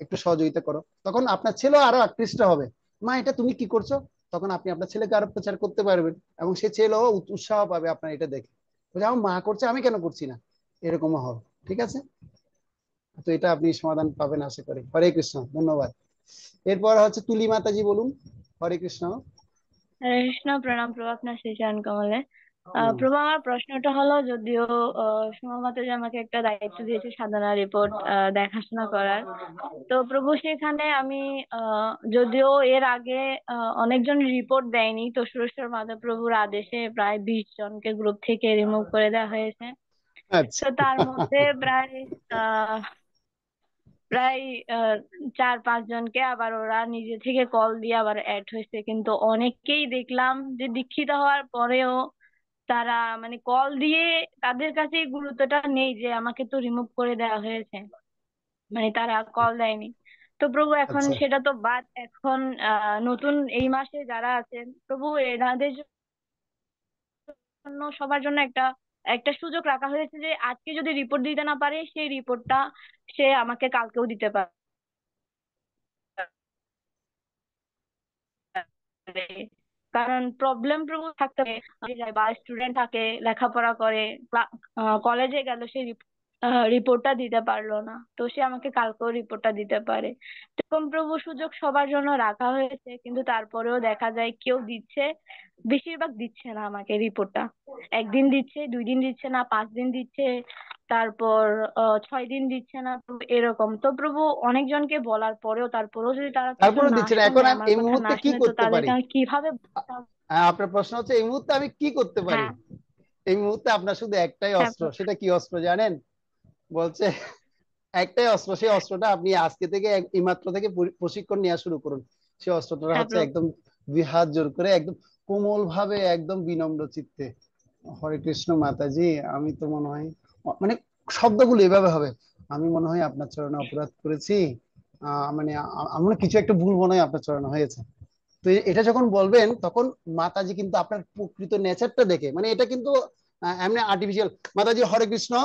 একটু সহযোগিতা করো। তখন আপনার ছেলে আরো আকৃষ্ট হবে, মা এটা তুমি কি করছো। তখন আপনি আপনার ছেলেকে আরো প্রচার করতে পারবেন, এবং সে ছেলেও উৎসাহ পাবে আপনার এটা দেখে, বলে আমার মা করছে আমি কেন করছি না, এরকমও হবে। ঠিক আছে, তো এটা আপনি সমাধান পাবেন আশা করি। হরে কৃষ্ণ, ধন্যবাদ। এরপর হচ্ছে তুলি মাতাজি, বলুন। হরে কৃষ্ণ। হরে কৃষ্ণ, প্রণাম প্রভু আপনার শ্রী চরণ কমলে। হুম। প্রভু আমার প্রশ্নটা হলো, যদিও সুমা যে আমাকে একটা দায়িত্ব দিয়েছে সাধনা রিপোর্ট দেখাশোনা করার, তো প্রভু সেখানে আমি যদিও এর আগে অনেকজন রিপোর্ট দেয়নি, তো সুরেশ্বর মাধব প্রভুর আদেশে প্রায় 20 জনকে গ্রুপ থেকে রিমুভ করে দেওয়া হয়েছে। আচ্ছা। তো তার মধ্যে প্রায় আহ প্রায় 4-5 জনকে আবার ওরা নিজে থেকে কল দিয়ে আবার অ্যাড হয়েছে, কিন্তু অনেককেই দেখলাম যে দীক্ষিত হওয়ার পরেও তারা মানে কল দিয়ে তাদের কাছে এই গুরুত্বটা নেই যে আমাকে তো রিমুভ করে দেওয়া হয়েছে, মানে তারা কল দেয়নি। তো প্রভু এখন আচ্ছা, সেটা তো বাদ, এখন নতুন এই মাসে যারা আছেন প্রভু এনাদের জন্য সবার জন্য একটা একটা সুযোগ রাখা হয়েছে যে আজকে যদি রিপোর্ট দিতে না পারে সেই রিপোর্টটা সে আমাকে কালকেও দিতে পারে। কারণ প্রবলেম প্রভু থাকতে যায়, বা স্টুডেন্ট থাকে লেখাপড়া করে কলেজে গেল, সেই রিপোর্টটা দিতে পারলো না, তো সে আমাকে কালকেও রিপোর্টটা দিতে পারে। এরকম প্রভু সুযোগ সবার জন্য রাখা হয়েছে, কিন্তু তারপরেও দেখা যায় কেউ দিচ্ছে, বেশিরভাগ দিচ্ছে না আমাকে রিপোর্টটা। একদিন দিচ্ছে, 2 দিন দিচ্ছে না, 5 দিন দিচ্ছে, তারপর 6 দিন দিচ্ছে না, তো এরকম। তো প্রভু অনেকজনকে বলার পরেও তারপরেও যদি তারা কিছু তারপরে না দিচ্ছেন, এখন শোনে, আমি আমার এই কথা না মুহূর্তে কি শুনে, তো করতে পারি? তাদেরকে আমি কিভাবে বোঝাবো? হ্যাঁ, আপনার প্রশ্ন হচ্ছে এই মুহূর্তে আমি কি করতে পারি। হ্যাঁ, এই মুহূর্তে আপনার শুধু একটাই হ্যাঁ অস্ত্র, প্রভু। সেটা কি অস্ত্র জানেন? বলছে একটাই অস্ত্র, সেই অস্ত্রটা আপনি আজকে থেকে এই মাত্র থেকে প্রশিক্ষণ নেওয়া শুরু করুন। সেই অস্ত্রটা হ্যাঁ হচ্ছে প্রভু। একদম 2 হাত জোর করে একদম কোমল ভাবে একদম বিনম্র চিত্তে, হরে কৃষ্ণ মাতাজি, আমি তো মনে হয় মানে শব্দগুলো এভাবে হবে, আমি মনে হয় আপনার চরণে অপরাধ করেছি, মানে আমার কিছু একটা ভুল মনে হয় আপনার চরণে হয়েছে। তো এটা যখন বলবেন তখন মাতাজি কিন্তু আপনার প্রকৃত নেচারটা দেখে, মানে এটা কিন্তু এমনি আর্টিফিশিয়াল মাতাজি হরে কৃষ্ণ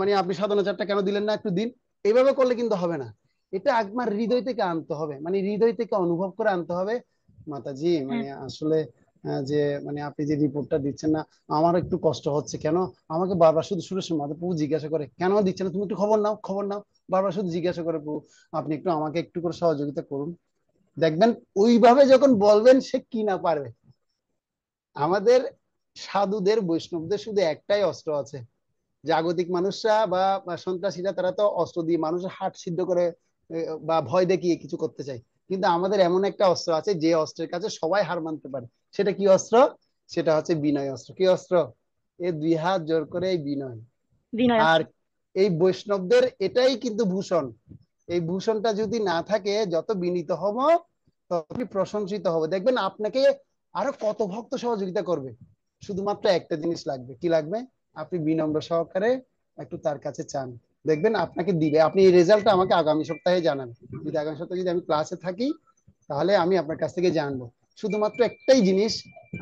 মানে আপনি সাধনাচারটা কেন দিলেন না একটু দিন, এইভাবে করলে কিন্তু হবে না। এটা একবার হৃদয় থেকে আনতে হবে, মানে হৃদয় থেকে অনুভব করে আনতে হবে। মাতাজি হ্যাঁ, মানে আসলে যে মানে আপনি যে রিপোর্টটা দিচ্ছেন না, আমার একটু কষ্ট হচ্ছে, কেন আমাকে বারবার শুধু সুরেশ মাধব প্রভু জিজ্ঞাসা করে কেন দিচ্ছে না, তুমি একটু খবর নাও খবর নাও, বারবার শুধু জিজ্ঞাসা করে প্রভু, আপনি একটু আমাকে একটু করে সহযোগিতা করুন। দেখবেন ওইভাবে যখন বলবেন সে কি না পারবে। আমাদের সাধুদের বৈষ্ণবদের শুধু একটাই অস্ত্র আছে, জাগতিক মানুষরা বা সন্ত্রাসীরা তারা তো অস্ত্র দিয়ে মানুষের হাট সিদ্ধ করে বা ভয় দেখিয়ে কিছু করতে চায়, কিন্তু আমাদের এমন একটা অস্ত্র আছে যে অস্ত্রের কাছে সবাই হার মানতে পারে। সেটা কি অস্ত্র? সেটা হচ্ছে বিনয় অস্ত্র। কি অস্ত্র? এই 2 হাত জোর করে এই বিনয়। বিনয় আর অস্ত্র। এই বৈষ্ণবদের এটাই কিন্তু ভূষণ। এই ভূষণটা যদি না থাকে, যত বিনীত হব ততই প্রশংসিত হবে। দেখবেন আপনাকে আরো কত ভক্ত সহযোগিতা করবে। শুধুমাত্র একটা জিনিস লাগবে, কি লাগবে? আপনি বিনম্র সহকারে একটু তার কাছে চান, দেখবেন আপনাকে দিবে। আপনি এই রেজাল্টটা আমাকে আগামী সপ্তাহে জানাবেন। যদি আগামী সপ্তাহে যদি আমি ক্লাসে থাকি তাহলে আমি আপনার কাছ থেকে জানবো। শুধুমাত্র একটাই জিনিস,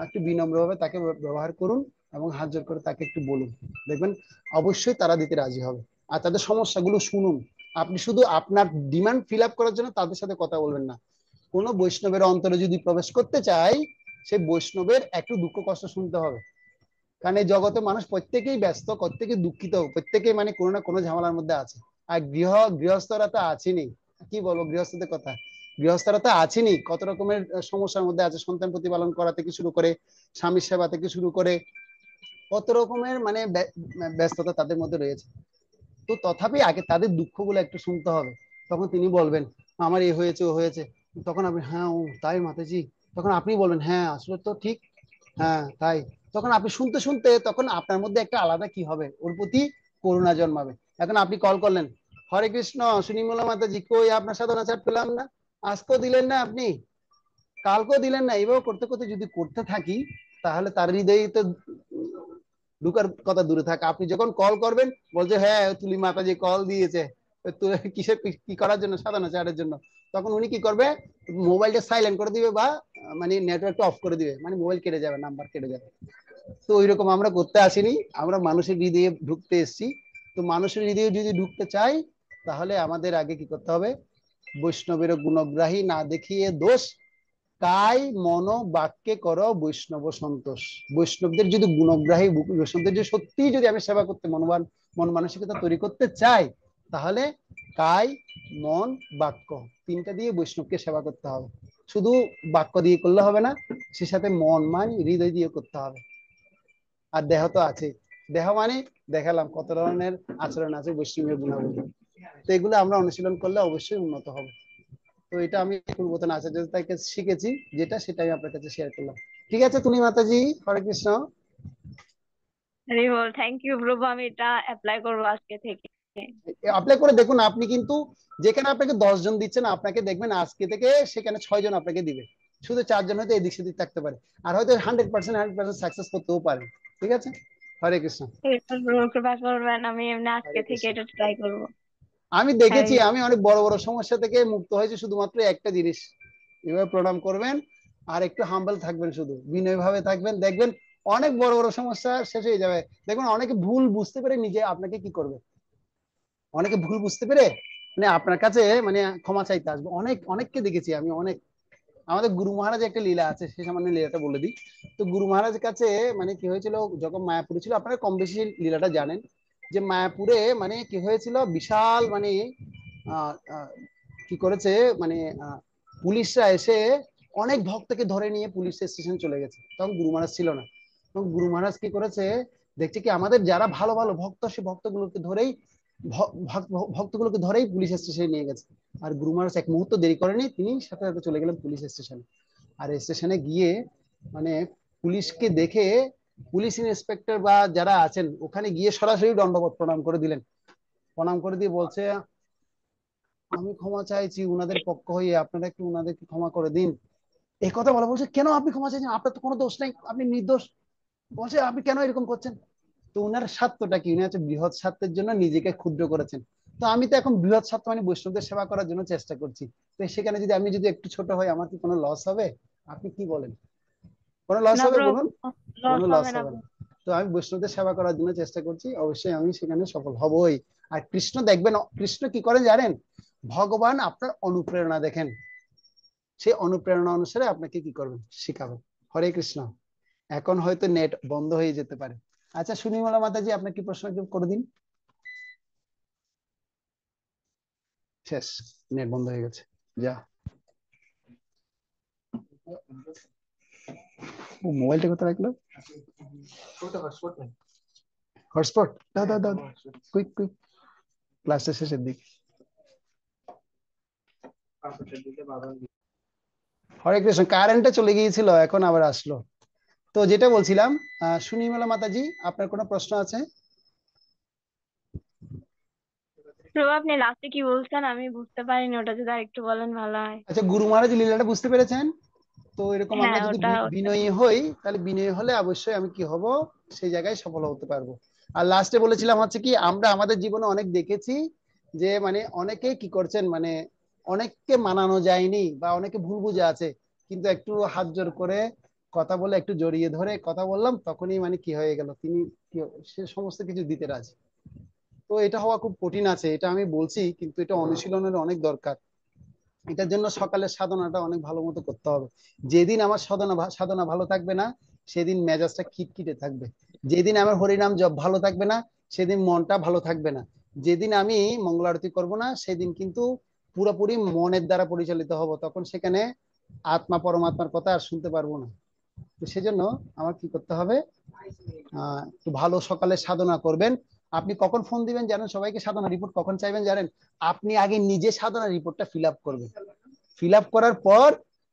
একটু বিনম্রভাবে তাকে ব্যবহার করুন এবং হাত জোর করে তাকে একটু বলুন, দেখবেন অবশ্যই তারা দিতে রাজি হবে। আর তাদের সমস্যাগুলো শুনুন। আপনি শুধু আপনার ডিমান্ড ফিল আপ করার জন্য তাদের সাথে কথা বলবেন না। কোনো বৈষ্ণবের অন্তরে যদি প্রবেশ করতে চাই, সেই বৈষ্ণবের একটু দুঃখ কষ্ট শুনতে হবে। কারণ এই জগতে মানুষ প্রত্যেকেই ব্যস্ত, প্রত্যেকেই দুঃখিত, প্রত্যেকেই মানে কোনো না কোনো ঝামেলার মধ্যে আছে। আর গৃহস্থরা তো আছেনই, কি বলবো গৃহস্থদের কথা, গৃহস্থরা তো আছেনই, কত রকমের সমস্যার মধ্যে আছে, সন্তান প্রতিপালন করা থেকে শুরু করে স্বামীর সেবা থেকে শুরু করে কত রকমের মানে ব্যস্ততা তাদের মধ্যে রয়েছে। তো তথাপি আগে তাদের দুঃখগুলো একটু শুনতে হবে। তখন তিনি বলবেন আমার এই হয়েছে ও হয়েছে, তখন আপনি হ্যাঁ ও তাই মাতাজি, তখন আপনি বলবেন হ্যাঁ আসলে তো ঠিক, হ্যাঁ তাই। তখন আপনি শুনতে শুনতে তখন আপনার মধ্যে একটা আলাদা কি হবে, ওর প্রতি করুণা জন্মাবে। এখন আপনি কল করলেন, হরে কৃষ্ণ সুনিমলা মাতাজি, কই আপনার সাধনা চাট পেলাম না, আজকেও দিলেন না আপনি, কালকেও দিলেন না, এইভাবে করতে করতে যদি করতে থাকি তাহলে তার হৃদয়ে তো ঢুকার কথা দূরে থাক। আপনি যখন কল করবেন বলছে হ্যাঁ তুলি মাতাজি কল দিয়েছে, কিসের কি করার জন্য, সাধনা চাটের জন্য, তখন উনি কি করবে, মোবাইলটা সাইলেন্ট করে দিবে বা মানে নেটওয়ার্কটা অফ করে দিবে, মানে মোবাইল কেটে যাবে, নাম্বার কেটে যাবে। তো ওইরকম আমরা করতে আসিনি, আমরা মানুষের হৃদয়ে ঢুকতে এসেছি। তো মানুষের হৃদয়ে যদি ঢুকতে চাই তাহলে আমাদের আগে কি করতে হবে, বৈষ্ণবের গুণগ্রাহী না দেখিয়ে দোষ, কায় মন বাক্যে করো বৈষ্ণব সন্তোষ। বৈষ্ণবদের যদি গুণগ্রাহী, বৈষ্ণবদের যদি সত্যি যদি আমি সেবা করতে মন মানসিকতা তৈরি করতে চাই, তাহলে কায় মন বাক্য তিনটা দিয়ে বৈষ্ণবকে সেবা করতে হবে। শুধু বাক্য দিয়ে করলে হবে না, সে সাথে মন মানে হৃদয় দিয়ে করতে হবে। আর দেহ তো আছে, দেহ মানে দেখালাম কত ধরনের আচরণ আছে বৈষ্ণবের গুণাবলী, তো এগুলো আমরা অনুশীলন করলে অবশ্যই উন্নত হবে। তো এটা আমি পূর্বতন আচার্য থেকে শিখেছি, যেটা সেটাই আপনার কাছে শেয়ার করলাম। ঠিক আছে তুমি মাতাজি, হরে কৃষ্ণ। হরি বল, থ্যাংক ইউ প্রভু, আমি এটা অ্যাপ্লাই করবো আজকে থেকে। অ্যাপ্লাই করে দেখুন, আপনি কিন্তু যেখানে আপনাকে 10 জন দিচ্ছেন, আপনাকে দেখবেন আজকে থেকে সেখানে 6 জন আপনাকে দিবে, শুধু 4 জন হয়তো এদিক সেদিক থাকতে পারে, আর হয়তো 100% সাকসেস করতেও পারে। ঠিক আছে, হরে কৃষ্ণ। প্রভু কৃপা করবেন, আমি এমনি আজকে হরে থেকে কৃষ্ণ। এটা ট্রাই করবো। আমি হ্যাঁ, দেখেছি, আমি অনেক বড় বড় সমস্যা থেকে মুক্ত হয়েছে শুধুমাত্র একটা জিনিস, এভাবে প্রণাম করবেন আর একটু হাম্বল থাকবেন, শুধু বিনয় ভাবে থাকবেন, দেখবেন অনেক বড় বড় সমস্যা শেষ হয়ে যাবে। দেখবেন অনেকে ভুল বুঝতে পেরে নিজে আপনাকে কি করবে, অনেকে ভুল বুঝতে পেরে মানে আপনার কাছে মানে ক্ষমা চাইতে আসবে, অনেককে দেখেছি আমি অনেক। আমাদের গুরু মহারাজ একটা লীলা আছে, সে সামান্য লীলাটা বলে দিই। তো গুরু মহারাজের কাছে মানে কি হয়েছিল, যখন মায়াপুরে ছিল, আপনারা কম বেশি লীলাটা জানেন, যে মায়াপুরে মানে কি হয়েছিল, বিশাল মানে কি করেছে মানে পুলিশরা এসে অনেক ভক্তকে ধরে নিয়ে পুলিশ স্টেশন চলে গেছে, তখন গুরু মহারাজ ছিল না। তখন গুরু মহারাজ কি করেছে, দেখছে কি আমাদের যারা ভালো ভালো ভক্ত, সে ভক্তগুলোকে ধরেই পুলিশ স্টেশনে নিয়ে গেছে। আর গুরু মহারাজ এক মুহূর্ত দেরি করেনি, তিনি সাথে সাথে চলে গেলেন পুলিশ স্টেশনে। আর স্টেশনে গিয়ে মানে পুলিশকে দেখে পুলিশ ইন্সপেক্টর বা যারা আছেন ওখানে গিয়ে সরাসরি দণ্ডবত প্রণাম করে দিলেন। প্রণাম করে দিয়ে বলছে আমি ক্ষমা চাইছি উনাদের পক্ষ হয়ে, আপনারা একটু উনাদেরকে ক্ষমা করে দিন। এই কথা বলা, বলছে কেন আপনি ক্ষমা চাইছেন, আপনার তো কোনো দোষ নাই, আপনি নির্দোষ। বলছে আপনি কেন এরকম করছেন। তো উনার স্বার্থটা কি, উনি হচ্ছে বৃহৎ স্বার্থের জন্য নিজেকে ক্ষুদ্র করেছেন। তো আমি তো এখন বৃহৎ স্বার্থ মানে বৈষ্ণবদের সেবা করার জন্য চেষ্টা করছি, তো সেখানে যদি আমি যদি একটু ছোট হই, আমার কি কোনো লস হবে, আপনি কি বলেন, কোনো লস না হবে প্রভু, বলুন, লস কোনো লস হবে না হবে না। প্রভু। তো আমি বৈষ্ণবদের সেবা করার জন্য চেষ্টা করছি, অবশ্যই আমি সেখানে সফল হবই। আর কৃষ্ণ দেখবেন, কৃষ্ণ কি করেন জানেন, ভগবান আপনার অনুপ্রেরণা দেখেন, সেই অনুপ্রেরণা অনুসারে আপনাকে কি করবেন, শিখাবেন। হরে কৃষ্ণ। এখন হয়তো নেট বন্ধ হয়ে যেতে পারে। আচ্ছা সুনিমালা মাতাজি, আপনার কি প্রশ্ন একটু করে দিন। শেষ, নেট বন্ধ হয়ে গেছে, যা। ও মোবাইলটা কোথায় রাখলো, হটস্পট দাও দাও দাও, কুইক কুইক, ক্লাসের শেষের দিকে। হরে কৃষ্ণ, কারেন্টটা চলে গিয়েছিল, এখন আবার আসলো। তো যেটা বলছিলাম, সুনিমালা মাতাজি আপনার কোনো প্রশ্ন আছে। প্রভু আপনি লাস্টে কি বলছেন আমি বুঝতে পারিনি, ওটা যদি আরেকটু বলেন ভালো হয়। আচ্ছা গুরু মহারাজ লীলাটা বুঝতে পেরেছেন? তো এরকম আমরা হ্যাঁ, যদি ওটা বিনয়ী হই, তাহলে বিনয়ী হলে অবশ্যই আমি কি হব, সেই জায়গায় সফল হতে পারবো। আর লাস্টে বলেছিলাম হচ্ছে কি, আমরা আমাদের জীবনে অনেক দেখেছি যে মানে অনেকে কি করছেন, মানে অনেককে মানানো যায়নি বা অনেকে ভুল বুঝে আছে, কিন্তু একটু হাত জোর করে কথা বলে, একটু জড়িয়ে ধরে কথা বললাম, তখনই মানে কি হয়ে গেল, তিনি সে সমস্ত কিছু দিতে রাজি। তো এটা হওয়া খুব কঠিন আছে, এটা আমি বলছি, কিন্তু এটা অনুশীলনের অনেক দরকার। এটার জন্য সকালের সাধনাটা অনেক ভালো মতো করতে হবে। যেদিন আমার সাধনা ভালো থাকবে না, সেদিন মেজাজটা খিটখিটে থাকবে। যেদিন আমার হরিনাম জপ ভালো থাকবে না সেদিন মনটা ভালো থাকবে না। যেদিন আমি মঙ্গল আরতি করবো না সেদিন কিন্তু পুরোপুরি মনের দ্বারা পরিচালিত হব, তখন সেখানে আত্মা পরমাত্মার কথা আর শুনতে পারবো না। তো সেজন্য আমার কি করতে হবে, একটু ভালো সকালে সাধনা করবেন। আপনি কখন ফোন দিবেন জানেন, সবাইকে সাধনা রিপোর্ট কখন চাইবেন জানেন? আপনি আগে নিজে সাধনা রিপোর্টটা ফিল আপ করবেন, ফিল আপ করার পর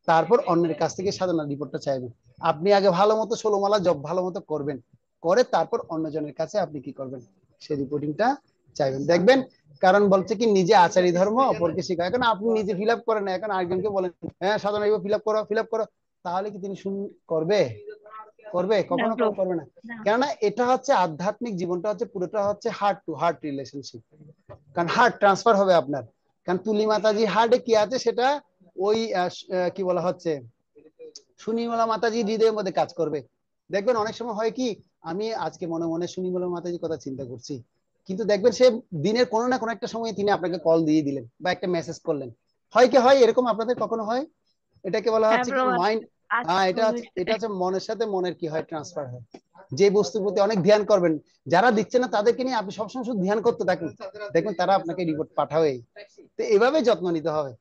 তারপর অন্যের কাছ থেকে সাধনা রিপোর্টটা চাইবেন। আপনি আগে ভালো মতো 16 মালা জপ ভালো মতো করবেন, করে তারপর অন্যজনের কাছে আপনি কি করবেন, সেই রিপোর্টিংটা চাইবেন। দেখবেন, কারণ বলছে কি নিজে আচারী ধর্ম অপরকে শেখায়। এখন আপনি নিজে ফিল আপ করেন না, এখন আরেকজনকে বলেন হ্যাঁ সাধনা রিপোর্ট ফিল আপ করো ফিল আপ করো, তাহলে কি তিনি করবে? করবে? না কখনো প্রভু, করবে না। না। কেননা এটা হচ্ছে আধ্যাত্মিক জীবনটা হচ্ছে পুরোটা হচ্ছে হার্ট টু হার্ট রিলেশনশিপ, কারণ হার্ট ট্রান্সফার হবে আপনার। কারণ তুলি মাতাজি হার্টে কি আছে সেটা ওই কি বলা হচ্ছে সুনির্মলা মাতাজি হৃদয়ের মধ্যে কাজ করবে। দেখবেন অনেক সময় হয় কি, আমি আজকে মনে মনে সুনির্মলা মাতাজির কথা চিন্তা করছি, কিন্তু দেখবেন সে দিনের কোনো না কোনো একটা সময় তিনি আপনাকে কল দিয়ে দিলেন বা একটা মেসেজ করলেন। হয় কি হয় এরকম আপনাদের কখনো হয়? এটাকে বলা হ্যাঁ হচ্ছে কি প্রভু, মাইন্ড। আছে এটা প্রভু। হচ্ছে মনের সাথে মনের কি হয়, ট্রান্সফার হয়। যে বস্তুর প্রতি অনেক ধ্যান করবেন, যারা দিচ্ছে না তাদেরকে নিয়ে আপনি সবসময় শুধু ধ্যান করতে থাকুন, দেখবেন তারা আপনাকে রিপোর্ট পাঠাবে। তো এভাবে যত্ন নিতে হবে।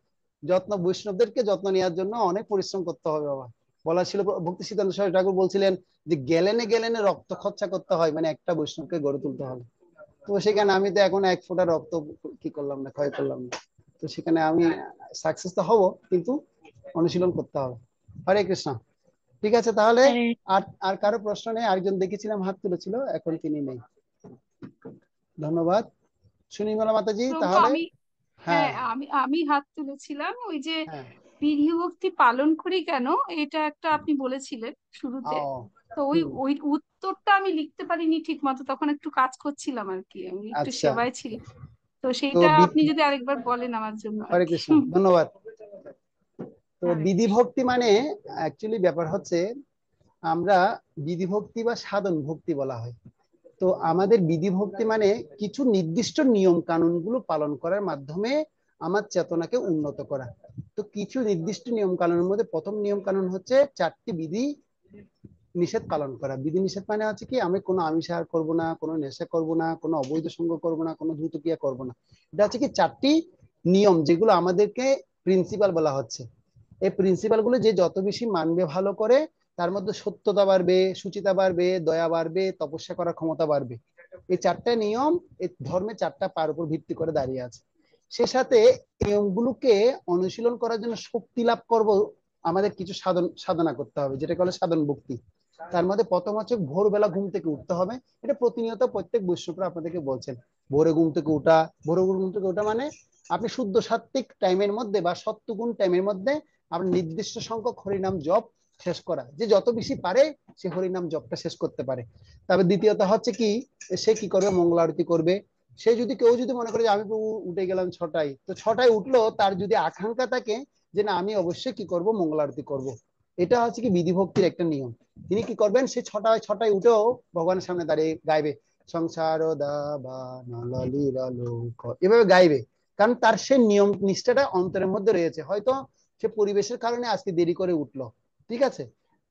বৈষ্ণবদেরকে যত্ন নেওয়ার জন্য অনেক পরিশ্রম করতে হবে বাবা। বলা ছিল ভক্তি সিদ্ধান্ত সরস্বতী ঠাকুর বলছিলেন যে গেলেনে গেলেনে রক্ত খরচা করতে হয়, মানে একটা বৈষ্ণবকে গড়ে তুলতে হবে। তো সেখানে আমি তো এখন এক ফোঁটা রক্ত কি করলাম না, ক্ষয় করলাম না। তো সেখানে আমি সাকসেস তো হব, কিন্তু অনুশীলন করতে হবে। হরে কৃষ্ণ। ঠিক আছে তাহলে, আরে আর আর কারো প্রশ্ন নেই? আরেকজন দেখেছিলাম হাত তুলেছিল, এখন তিনি নেই। ধন্যবাদ সুনির্মলা মাতাজি। প্রভু তাহলে আমি, হ্যাঁ আমি আমি হাত তুলেছিলাম ওই যে হ্যাঁ বিধি ভক্তি পালন করি কেন, এটা একটা আপনি বলেছিলেন শুরুতে। ও তো ওই ওই উত্তরটা আমি লিখতে পারিনি ঠিক মতো, তখন একটু কাজ করছিলাম আর কি, আমি একটু আচ্ছা। সেবায় ছিলাম। তো তো সেইটা আপনি যদি আরেকবার বলেন আমার জন্য আর হরে কি। কৃষ্ণ, ধন্যবাদ। তো হরে বিধি কৃষ্ণ। ভক্তি মানে অ্যাকচুয়ালি ব্যাপার হচ্ছে আমরা বিধি ভক্তি বা সাধন ভক্তি বলা হয়। তো আমাদের বিধি ভক্তি মানে কিছু নির্দিষ্ট নিয়ম কানুন গুলো পালন করার মাধ্যমে আমার চেতনাকে উন্নত করা। তো কিছু নির্দিষ্ট নিয়ম কানুনের মধ্যে প্রথম নিয়ম কানুন হচ্ছে 4টি বিধি নিষেধ পালন করা। বিধি নিষেধ মানে হচ্ছে কি, আমি কোনো আমিষ আহার করবো না, কোনো নেশা করবো না, কোনো অবৈধ সঙ্গ করবো না, কোনো দ্রুত ক্রিয়া করবো না। এটা হচ্ছে কি 4টি নিয়ম যেগুলো আমাদেরকে প্রিন্সিপাল বলা হচ্ছে। এই প্রিন্সিপাল গুলো যে যত বেশি মানবে ভালো করে, তার মধ্যে সত্যতা বাড়বে, সুচিতা বাড়বে, দয়া বাড়বে, তপস্যা করার ক্ষমতা বাড়বে। এই 4টা নিয়ম এই ধর্মে 4টা পার উপর ভিত্তি করে দাঁড়িয়ে আছে। সে সাথে নিয়মগুলোকে অনুশীলন করার জন্য শক্তি লাভ করব, আমাদের কিছু সাধনা করতে হবে, যেটা বলে সাধন ভক্তি। তার মধ্যে প্রথম হচ্ছে ভোরবেলা ঘুম থেকে উঠতে হবে। এটা প্রতিনিয়ত প্রত্যেক বৈষ্ণবরা আপনাদেরকে বলছেন, ভোরে ঘুম থেকে উঠা। ভোরে ঘুম থেকে উঠা মানে আপনি শুদ্ধ সাত্ত্বিক টাইমের মধ্যে বা সত্যগুণ টাইমের মধ্যে আপনার নির্দিষ্ট সংখ্যক হরিনাম জপ শেষ করা। যে যত বেশি পারে সে হরিনাম জপটা শেষ করতে পারে। তারপর দ্বিতীয়ত হচ্ছে কি, সে কি করবে, মঙ্গল আরতি করবে। সে যদি কেউ যদি মনে করে যে আমি উঠে গেলাম 6টায়, তো 6টায় উঠলো, তার যদি আকাঙ্ক্ষা থাকে যে না আমি অবশ্যই কি করব, মঙ্গল আরতি করব, এটা হচ্ছে কি বিধি ভক্তির একটা নিয়ম। তিনি কি করবেন, সে 6টায় উঠেও ভগবানের সামনে দাঁড়িয়ে গাইবে সংসার এভাবে গাইবে। কারণ তার সে নিয়ম নিষ্ঠাটা অন্তরের মধ্যে রয়েছে। হয়তো সে পরিবেশের কারণে আজকে দেরি করে উঠলো, ঠিক আছে।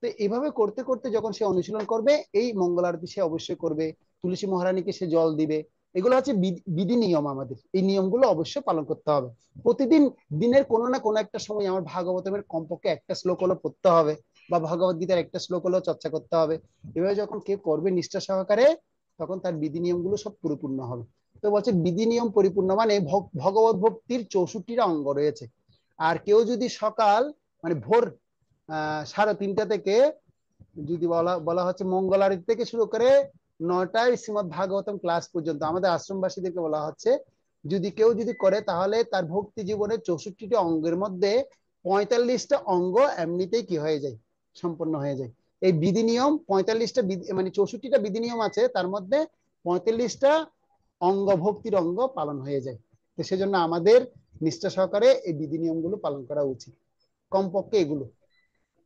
তো এইভাবে করতে করতে যখন সে অনুশীলন করবে, এই মঙ্গল আরতি সে অবশ্যই করবে, তুলসী মহারানীকে সে জল দিবে। এগুলো হচ্ছে বিধি নিয়ম। আমাদের এই নিয়মগুলো অবশ্যই পালন করতে হবে। প্রতিদিন দিনের কোনো না কোনো একটা সময় আমার ভাগবতের কমপক্ষে একটা শ্লোক হলো পড়তে হবে, বা ভগবত গীতার একটা শ্লোক হলো চর্চা করতে হবে। এভাবে যখন কেউ করবে নিষ্ঠা সহকারে, তখন তার বিধি নিয়মগুলো সব পরিপূর্ণ হবে। তো বলছে বিধি নিয়ম পরিপূর্ণ মানে ভগবত ভক্তির 64টা অঙ্গ রয়েছে। আর কেউ যদি সকাল মানে ভোর 3:30 থেকে, যদি বলা বলা হচ্ছে মঙ্গল আরতি থেকে শুরু করে 9টায় শ্রীমদ ভাগবতম ক্লাস পর্যন্ত আমাদের আশ্রমবাসীদেরকে বলা হচ্ছে, যদি কেউ যদি করে তাহলে তার ভক্তি জীবনের 64টি অঙ্গের মধ্যে 45টা অঙ্গ এমনিতেই কি হয়ে যায়, সম্পন্ন হয়ে যায়। এই বিধি নিয়ম 45টা মানে 64টা বিধি নিয়ম আছে, তার মধ্যে 45টা অঙ্গ ভক্তির অঙ্গ পালন হয়ে যায়। তো সেজন্য আমাদের নিষ্ঠা সহকারে এই বিধি নিয়মগুলো পালন করা উচিত, কমপক্ষে এগুলো।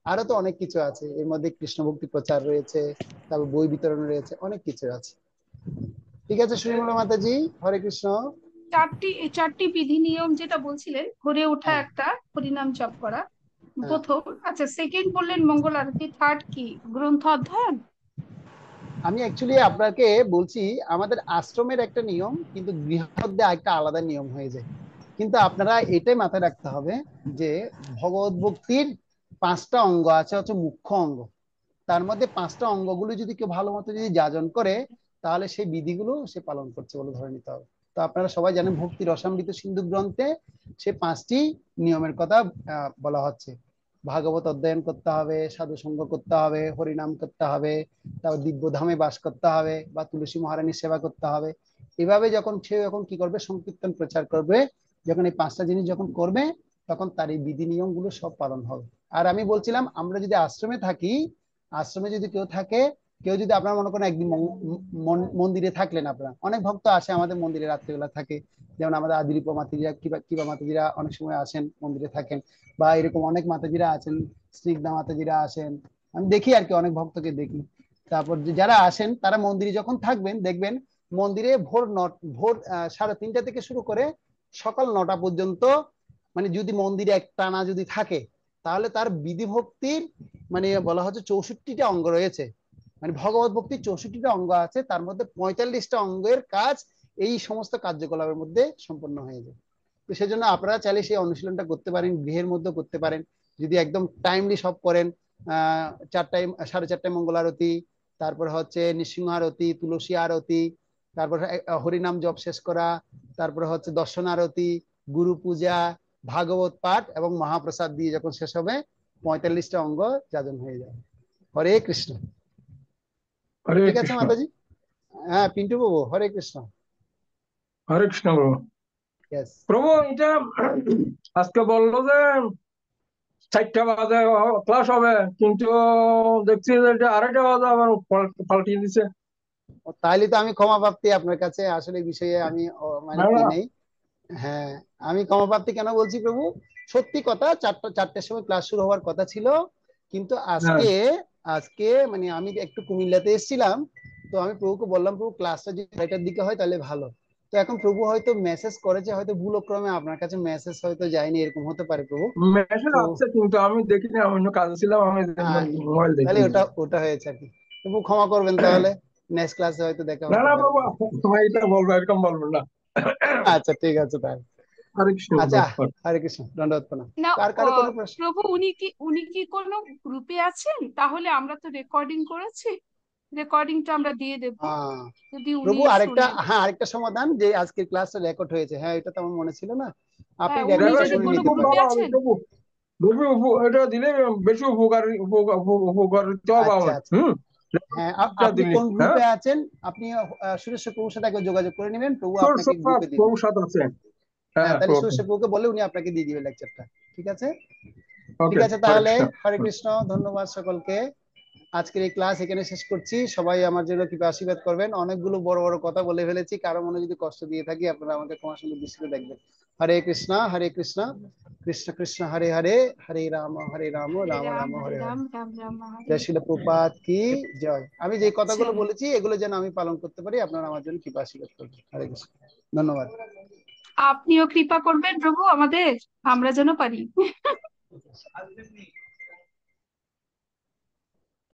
আরো তো অনেক কিছু আছে এর মধ্যে, কৃষ্ণ ভক্তি প্রচার রয়েছে, তারপর বই বিতরণ রয়েছে, অনেক কিছু আছে। ঠিক আছে সুনির্মলা মাতাজি, হরে কৃষ্ণ। এই 4টি বিধি নিয়ম যেটা বলছিলেন, ভোরে ওঠা হ্যাঁ একটা, হরিনাম জপ করা হ্যাঁ প্রথম। আচ্ছা, সেকেন্ড বললেন মঙ্গল আরতি, থার্ড কি গ্রন্থ অধ্যয়ন? আমি অ্যাকচুয়ালি আপনাকে বলছি, আমাদের আশ্রমের একটা নিয়ম, কিন্তু গৃহমধ্যে একটা আলাদা নিয়ম হয়ে যায়। কিন্তু আপনারা এটাই মাথায় রাখতে হবে যে ভগবত ভক্তির 5টা অঙ্গ আছে, হচ্ছে মুখ্য অঙ্গ। তার মধ্যে 5টা অঙ্গগুলো যদি কেউ ভালো মতো যদি যাজন করে, তাহলে সেই বিধিগুলো সে পালন করছে বলে ধরে নিতে হবে। তো আপনারা সবাই জানেন ভক্তি রসামৃত সিন্ধু গ্রন্থে সে 5টি নিয়মের কথা বলা হচ্ছে। ভাগবত অধ্যয়ন করতে হবে, সাধু সঙ্গ করতে হবে, হরিনাম করতে হবে, তারপর দিব্য ধামে বাস করতে হবে, বা তুলসী মহারানীর সেবা করতে হবে। এভাবে যখন সে যখন কি করবে, সংকীর্তন প্রচার করবে, যখন এই 5টা জিনিস যখন করবে, তখন তার এই বিধি নিয়মগুলো সব পালন হবে। আর আমি বলছিলাম, আমরা যদি আশ্রমে থাকি, আশ্রমে যদি কেউ থাকে, কেউ যদি আপনার মনে করেন একদিন মন্দিরে থাকলেন, আপনারা অনেক ভক্ত আসে আমাদের মন্দিরে রাত্রিবেলা থাকে, যেমন আমাদের আদিরূপা মাতাজিরা, কিবা মাতাজিরা অনেক সময় আসেন মন্দিরে থাকেন, বা এরকম অনেক মাতাজিরা আছেন, স্নিগ্ধা মাতাজিরা আসেন, আমি দেখি আর কি, অনেক ভক্তকে দেখি। তারপর যারা আসেন তারা মন্দিরে যখন থাকবেন, দেখবেন মন্দিরে ভোর 3:30 থেকে শুরু করে সকাল 9টা পর্যন্ত, মানে যদি মন্দিরে এক টানা যদি থাকে, তাহলে তার বিধি ভক্তির মানে বলা হচ্ছে 64টা অঙ্গ রয়েছে। মানে ভগবত ভক্তির 64টা অঙ্গ আছে, তার মধ্যে 45টা অঙ্গের কাজ এই সমস্ত কার্যকলাপের মধ্যে সম্পন্ন হয়ে যায়। তো সেজন্য আপনারা চাইলে সেই অনুশীলনটা করতে পারেন, গৃহের মধ্যে করতে পারেন, যদি একদম টাইমলি সব করেন। 4টায় 4:30টায় মঙ্গল আরতি, তারপর হচ্ছে নৃসিংহ আরতি, তুলসী আরতি, তারপর হরিনাম জপ শেষ করা, তারপর হচ্ছে দর্শন আরতি, গুরু পূজা, ভাগবত পাঠ এবং মহাপ্রসাদ দিয়ে যখন শেষ হবে, 45টা অঙ্গ যাজন হয়ে যাবে। হরে কৃষ্ণ। হরে ঠিক আছে কৃষ্ণ। মাতাজি। হ্যাঁ পিন্টু বাবু, হরে কৃষ্ণ। হরে কৃষ্ণ প্রভু। ইয়েস। প্রভু এটা আজকে বললো যে 4টা বাজে ক্লাস হবে, কিন্তু দেখছি যে এটা 2:30 বাজে আবার পাল্টিয়ে দিছে। তাহলে তো আমি ক্ষমা প্রার্থী আপনার কাছে, আসলে এই বিষয়ে আমি মানে না কি না, নেই। হ্যাঁ, আমি ক্ষমা প্রার্থী কেন বলছি প্রভু, সত্যি কথা, 4টার সময় ক্লাস শুরু হওয়ার কথা ছিল, কিন্তু হ্যাঁ আজকে আজকে মানে আমি একটু কুমিল্লাতে এসেছিলাম, তো আমি প্রভুকে বললাম, প্রভু ক্লাসটা যদি 6টার দিকে হয় তাহলে ভালো। তো এখন প্রভু হয়তো মেসেজ করেছে, হয়তো ভুলক্রমে আপনার কাছে মেসেজ হয়তো যায়নি, এরকম হতে পারে প্রভু। মেসেজ তো আসছে, কিন্তু আমি দেখিনি, আমি অন্য কাজে ছিলাম, আমি আহ, মোবাইল তাহলে দেখিনি। ওটা ওটা হয়েছে আর কি। প্রভু ক্ষমা করবেন, তাহলে নেক্সট ক্লাসে হয়তো দেখা না হতে না পারে। প্রভু, আমি এটা বলবো, এরকম বলবেন না। আচ্ছা ঠিক আছে তাহলে। হরে কৃষ্ণ আচ্ছা, প্রভু। হরে কৃষ্ণ, দণ্ডবত প্রণাম। না, কারো কোনো প্রশ্ন? প্রভু উনি কি কোনো গ্রুপে আছেন? তাহলে আমরা তো রেকর্ডিং করেছি, রেকর্ডিংটা আমরা দিয়ে দেব, হ্যাঁ যদি উনি প্রভু, আরেকটা, শোনেন। হ্যাঁ আরেকটা সমাধান, যে আজকের ক্লাসটা রেকর্ড হয়েছে, হ্যাঁ এটা তো আমার মনে ছিল না, আপনি হ্যাঁ, উনি রেকর্ডটা যদি শুনে কোনো নিতে খুব পারেন। গ্রুপে ভালো হবে আছেন। প্রভু। বেশি এটা দিলে বেশি উপকারিতা আচ্ছা পাবেন। আচ্ছা, হ্যাঁ এটা আপনি দিলে কোন হ্যাঁ, গ্রুপে আছেন? আপনি সুরেশ প্রভুর সাথে একবার যোগাযোগ করে নেবেন, প্রভু আপনাকে সব গ্রুপে দিয়ে দিবেন। প্রভুর সাথে আছে। হ্যাঁ, হ্যাঁ তাহলে প্রভু। সুরেশ প্রভুকে বলে উনি আপনাকে দিয়ে দিবে লেকচারটা। ঠিক আছে, ঠিক ওকে, আছে হরে তাহলে। কৃষ্ণ। হরে কৃষ্ণ, ধন্যবাদ সকলকে। আজকের এই ক্লাস এখানে শেষ করছি। সবাই আমার জন্য কৃপা আশীর্বাদ করবেন। অনেকগুলো বড় বড় কথা বলে ফেলেছি, কারো মনে যদি কষ্ট দিয়ে থাকি, আপনারা আমাকে ক্ষমার সুন্দর দৃষ্টিতে দেখবেন। হরে কৃষ্ণ, হরে কৃষ্ণ, কৃষ্ণ কৃষ্ণ হরে হরে, হরে রাম হরে রাম রাম, রাম হরে হরে হরে। রাম, রাম রাম, হরে জয় শিল প্রপাত কি জয়। আমি যে আচ্ছা, কথাগুলো বলেছি এগুলো যেন আমি পালন করতে পারি, আপনারা আমার জন্য কৃপা আশীর্বাদ করবেন। হরে কৃষ্ণ, ধন্যবাদ। আপনিও কৃপা করবেন প্রভু আমাদের, আমরা যেন পারি।